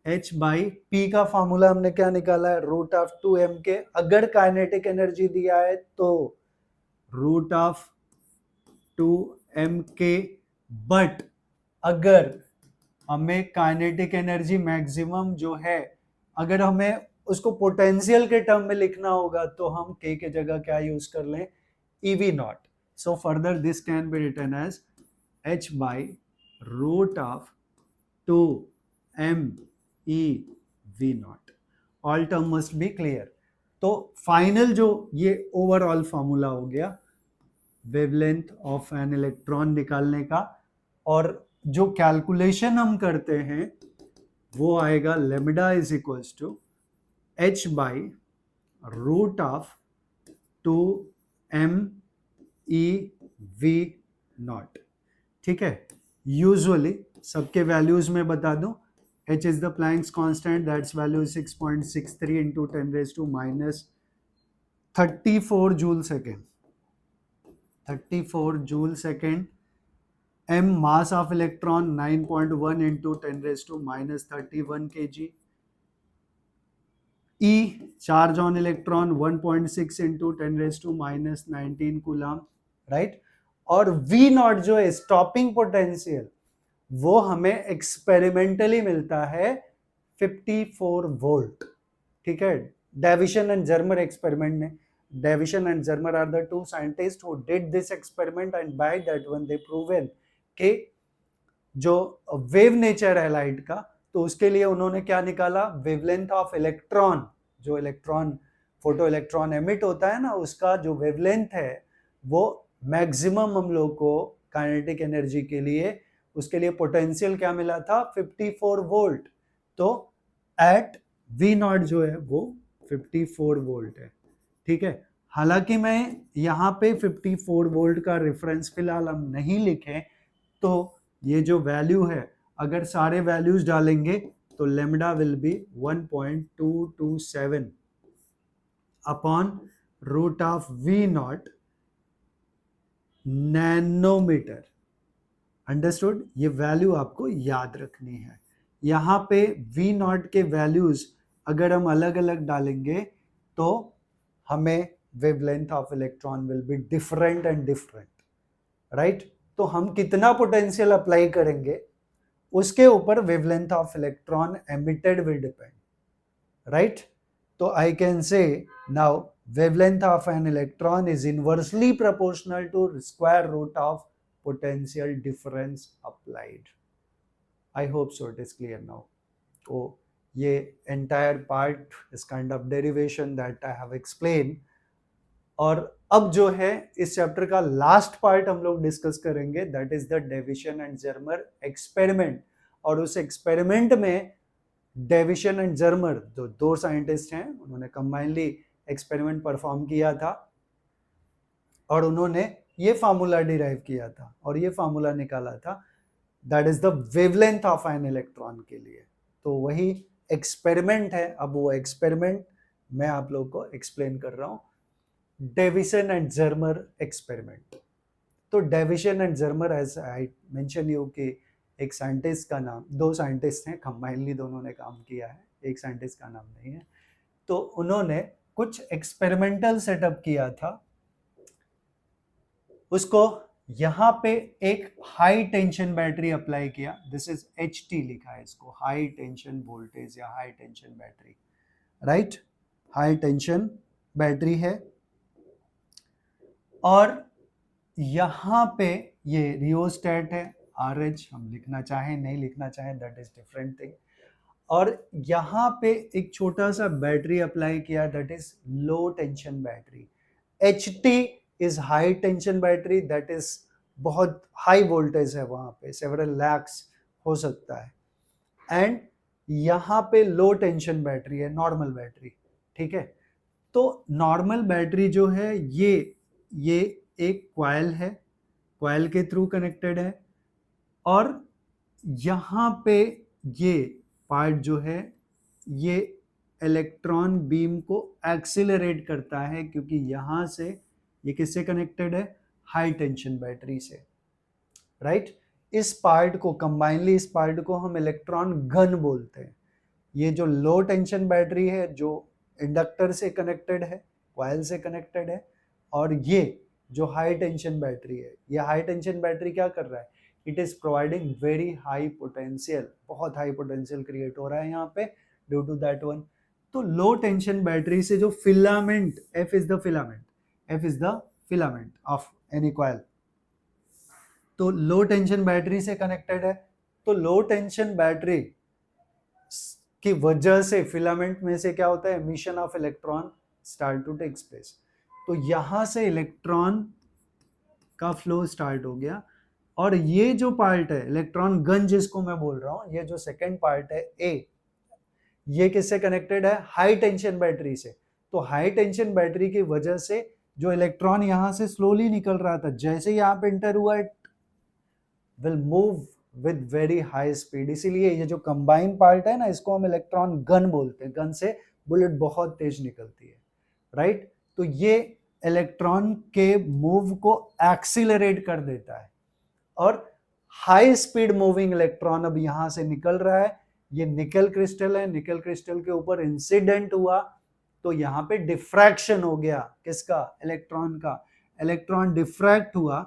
Speaker 1: h by p का फॉर्मूला हमने क्या निकाला है, रूट ऑफ 2m के, अगर काइनेटिक एनर्जी दिया है तो रूट ऑफ 2m के, बट अगर हमें काइनेटिक एनर्जी मैक्सिमम जो है, अगर हमें उसको पोटेंशियल के टर्म में लिखना होगा तो हम k के जगह क्या यूज कर लें, EV naught. So further this can be written as h by root of 2m EV naught, all term must be clear. तो फाइनल जो ये ओवरऑल फॉर्मूला हो गया वेवलेंथ ऑफ एन इलेक्ट्रॉन निकालने का, और जो कैलकुलेशन हम करते हैं वो आएगा lambda is equals to h by root of 2m EV naught, ठीक है। यूजुअली सबके वैल्यूज में बता दूं, h is the Planck's constant, that's value is 6.63 into 10 raised to minus 34 joule second, 34 joule second, m mass of electron 9.1 into 10 raised to minus 31 kg, e charge on electron 1.6 into 10 raised to minus 19 coulomb, right। और v नॉट जो है स्टॉपिंग पोटेंशियल, वो हमें एक्सपेरिमेंटली मिलता है 54 वोल्ट, ठीक है। डेविसन एंड जर्मर एक्सपेरिमेंट में, Davisson and Germer are the two scientist who did this experiment, and by that one they proven कि जो वेव नेचर है लाइट का, तो उसके लिए उन्होंने क्या निकाला, वेवलेंथ ऑफ इलेक्ट्रॉन, जो इलेक्ट्रॉन फोटो इलेक्ट्रॉन एमिट होता है ना, उसका जो वेवलेंथ है वो मैक्सिमम हम लोग को काइनेटिक एनर्जी के लिए, उसके लिए पोटेंशियल क्या मिला था, 54 वोल्ट। तो एट V नॉट जो है वो 54 वोल्ट है, ठीक है। हालांकि मैं यहाँ पे 54 वोल्ट का रेफरेंस फिलहाल हम नहीं लिखे, तो ये जो वैल्यू है अगर सारे वैल्यूज डालेंगे तो lambda will be 1.227 upon root of V naught nanometre, understood. ये वैल्यू आपको याद रखनी है। यहाँ पे V नॉट के वैल्यूज अगर हम अलग अलग डालेंगे तो हमें wavelength of electron will be different and different, right. तो हम कितना पोटेंशियल अप्लाई करेंगे उसके ऊपर wavelength of electron emitted will depend, right. तो I can say now wavelength of an electron is inversely proportional to square root of potential difference applied. I hope so it is clear now. So ये entire part is kind of derivation that I have explained, और अब जो है इस चैप्टर का लास्ट पार्ट हम लोग डिस्कस करेंगे, that is the deviation and Germer experiment. और उस एक्सपेरिमेंट में डेविशन एंड जर्मर जो दो साइंटिस्ट हैं, उन्होंने कंबाइनली एक्सपेरिमेंट परफॉर्म किया था और उन्होंने ये फार्मूला डिराइव किया था और ये फार्मूला निकाला था, that is the wavelength of an electron के लिए। तो वही एक्सपेरिमेंट है। अब वो एक्सपेरिमेंट मैं आप लोगों को एक्सप्लेन कर रहा हूँ, डेविसन एंड जर्मर एक्सपेरिमेंट। तो Davisson and Germer, as I mention you, कि एक साइंटिस्ट का नाम, दो साइंटिस्ट हैं, कंबाइनली दोनों ने काम किया है, एक साइंटिस्ट का नाम नहीं है। तो उन्होंने कुछ एक्सपेरिमेंटल सेटअप किया था, उसको यहाँ पे एक हाई टेंशन बैटरी अप्लाई किया, दिस इज HT लिखा है इसको, हाई टेंशन वोल्टेज या high tension battery, right, high tension battery है। और यहाँ पे ये रियोस्टेट है, RH, हम लिखना चाहें नहीं लिखना चाहें दैट इज डिफरेंट थिंग। और यहाँ पे एक छोटा सा बैटरी अप्लाई किया, that is low tension battery. HT is high tension battery, that is बहुत हाई वोल्टेज है, वहां पे सेवरल लैक्स हो सकता है। एंड यहाँ पे लो टेंशन बैटरी है, नॉर्मल बैटरी, ठीक है। तो नॉर्मल बैटरी जो है ये एक कॉइल है, कॉइल के थ्रू कनेक्टेड है। और यहाँ पे ये पार्ट जो है ये इलेक्ट्रॉन बीम को एक्सिलरेट करता है, क्योंकि यहाँ से ये किससे कनेक्टेड है, हाई टेंशन बैटरी से, राइट। इस पार्ट को कंबाइनली, इस पार्ट को हम इलेक्ट्रॉन गन बोलते हैं। ये जो लो टेंशन बैटरी है जो इंडक्टर से कनेक्टेड है, कॉइल से कनेक्टेड है, और ये जो हाई टेंशन बैटरी है, ये हाई टेंशन बैटरी क्या कर रहा है, it is providing very high potential, बहुत हाई पोटेंशियल क्रिएट हो रहा है यहाँ पे ड्यू टू दैट वन। तो लो टेंशन बैटरी से जो filament, F is the filament, F is the filament of any coil, तो लो टेंशन बैटरी से कनेक्टेड है। तो लो टेंशन बैटरी की वजह से फिलामेंट में से क्या होता है, emission of electron start to takes place. तो यहां से इलेक्ट्रॉन का फ्लो स्टार्ट हो गया। और ये जो पार्ट है इलेक्ट्रॉन गन जिसको मैं बोल रहा हूं, ये जो सेकेंड पार्ट है A, ये किससे कनेक्टेड है, हाई टेंशन बैटरी से। तो हाई टेंशन बैटरी की वजह से जो इलेक्ट्रॉन यहां से स्लोली निकल रहा था, जैसे यहाँ पे इंटर हुआ, it will move with very high speed. इसीलिए ये जो कंबाइन पार्ट है ना, इसको हम इलेक्ट्रॉन गन बोलते हैं, गन से बुलेट बहुत तेज निकलती है, राइट। तो ये इलेक्ट्रॉन के मूव को एक्सीलरेट कर देता है और हाई स्पीड मूविंग इलेक्ट्रॉन अब यहां से निकल रहा है। ये निकल क्रिस्टल है, निकल क्रिस्टल के ऊपर इंसिडेंट हुआ तो यहाँ पे डिफ्रैक्शन हो गया, किसका, इलेक्ट्रॉन का। इलेक्ट्रॉन डिफ्रैक्ट हुआ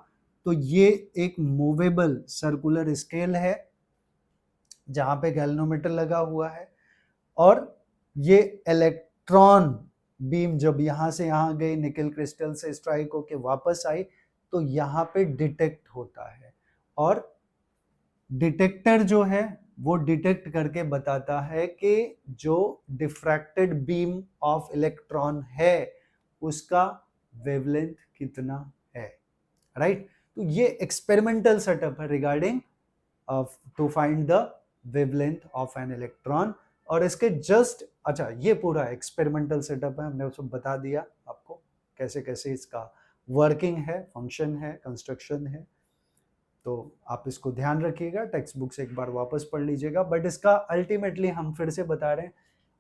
Speaker 1: तो ये एक मूवेबल सर्कुलर स्केल है जहां पे गैल्वेनोमीटर लगा हुआ है। और ये इलेक्ट्रॉन बीम जब यहां से यहां गई, निकल क्रिस्टल से स्ट्राइक होके वापस आई, तो यहाँ पे डिटेक्ट होता है। और डिटेक्टर जो है वो डिटेक्ट करके बताता है कि जो डिफ्रैक्टेड बीम ऑफ इलेक्ट्रॉन है उसका वेवलेंथ कितना है, राइट। तो ये एक्सपेरिमेंटल सेटअप है regarding to find the wavelength of an electron. और इसके जस्ट, अच्छा, ये पूरा एक्सपेरिमेंटल सेटअप है, हमने उसको बता दिया आपको कैसे कैसे इसका वर्किंग है, फंक्शन है, कंस्ट्रक्शन है। तो आप इसको ध्यान रखिएगा, टेक्स्ट बुक से एक बार वापस पढ़ लीजिएगा। बट इसका अल्टीमेटली हम फिर से बता रहे हैं,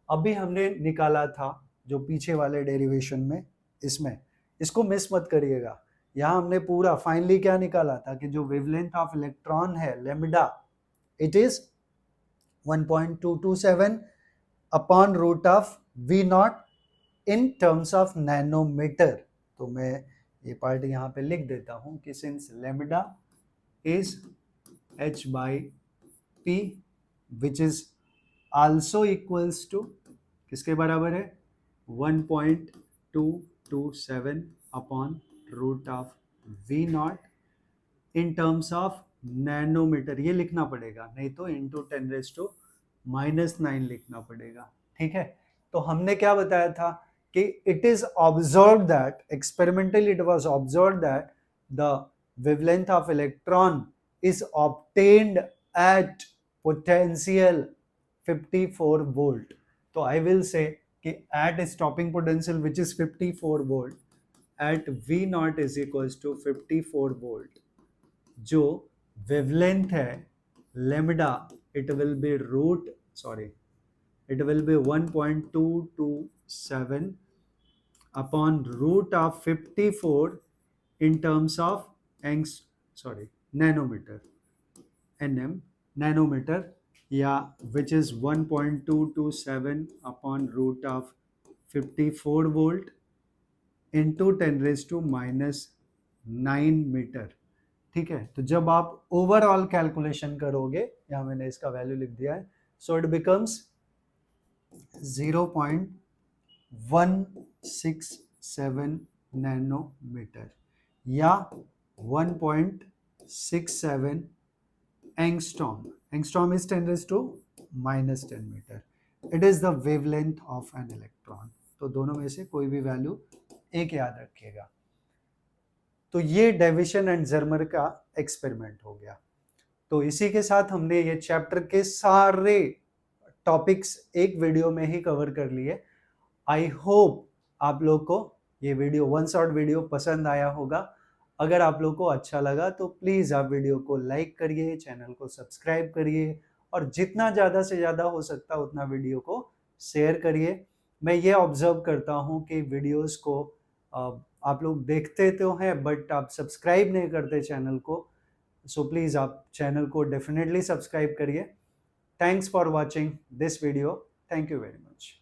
Speaker 1: अभी हमने निकाला था जो पीछे वाले डेरिवेशन में, इसमें इसको मिस मत करिएगा। यहाँ हमने पूरा फाइनली क्या निकाला था कि जो वेवलेंथ ऑफ इलेक्ट्रॉन है lambda, it is 1.227 upon root of V0 in terms of nanometre. तो मैं ये पार्ट यहाँ पे लिख देता हूँ कि since lambda is h by p which is also equals to किसके बराबर है, 1.227 upon root of V0 in terms of nanometre. ये लिखना पड़ेगा, नहीं तो into 10⁻⁻⁹ लिखना पड़ेगा, ठीक है। तो हमने क्या बताया था कि it is observed that experimentally it was observed that the wavelength of electron is obtained at potential 54 volt. तो I will say कि at stopping potential which is 54 volt at V naught is equals to 54 volt, जो wavelength है lambda, it will be 1.227 upon root of 54 in terms of nanometer, nm, nanometer, yeah, which is 1.227 upon root of 54 volt into 10 raised to minus 9 metre. ठीक है, तो जब आप ओवरऑल कैलकुलेशन करोगे, यहाँ मैंने इसका वैल्यू लिख दिया है, सो इट बिकम्स 0.167 नैनोमीटर या 1.67 angstrom. Angstrom is 10 raised to minus 10 metre. It is the wavelength of an electron. तो दोनों में से कोई भी वैल्यू एक याद रखिएगा. तो ये डेविसन एंड जर्मर का एक्सपेरिमेंट हो गया. तो इसी के साथ हमने ये चैप्टर के सारे टॉपिक्स एक वीडियो में ही कवर कर लिए. आई होप आप लोग को ये वीडियो वन शॉट वीडियो पसंद आया होगा. अगर आप लोग को अच्छा लगा तो प्लीज़ आप वीडियो को लाइक करिए, चैनल को सब्सक्राइब करिए और जितना ज़्यादा से ज़्यादा हो सकता उतना वीडियो को शेयर करिए. मैं ये ऑब्जर्व करता हूँ कि वीडियोस को आप लोग देखते तो हैं बट आप सब्सक्राइब नहीं करते चैनल को. सो प्लीज़ आप चैनल को डेफिनेटली सब्सक्राइब करिए. Thanks for watching this video. Thank you very much.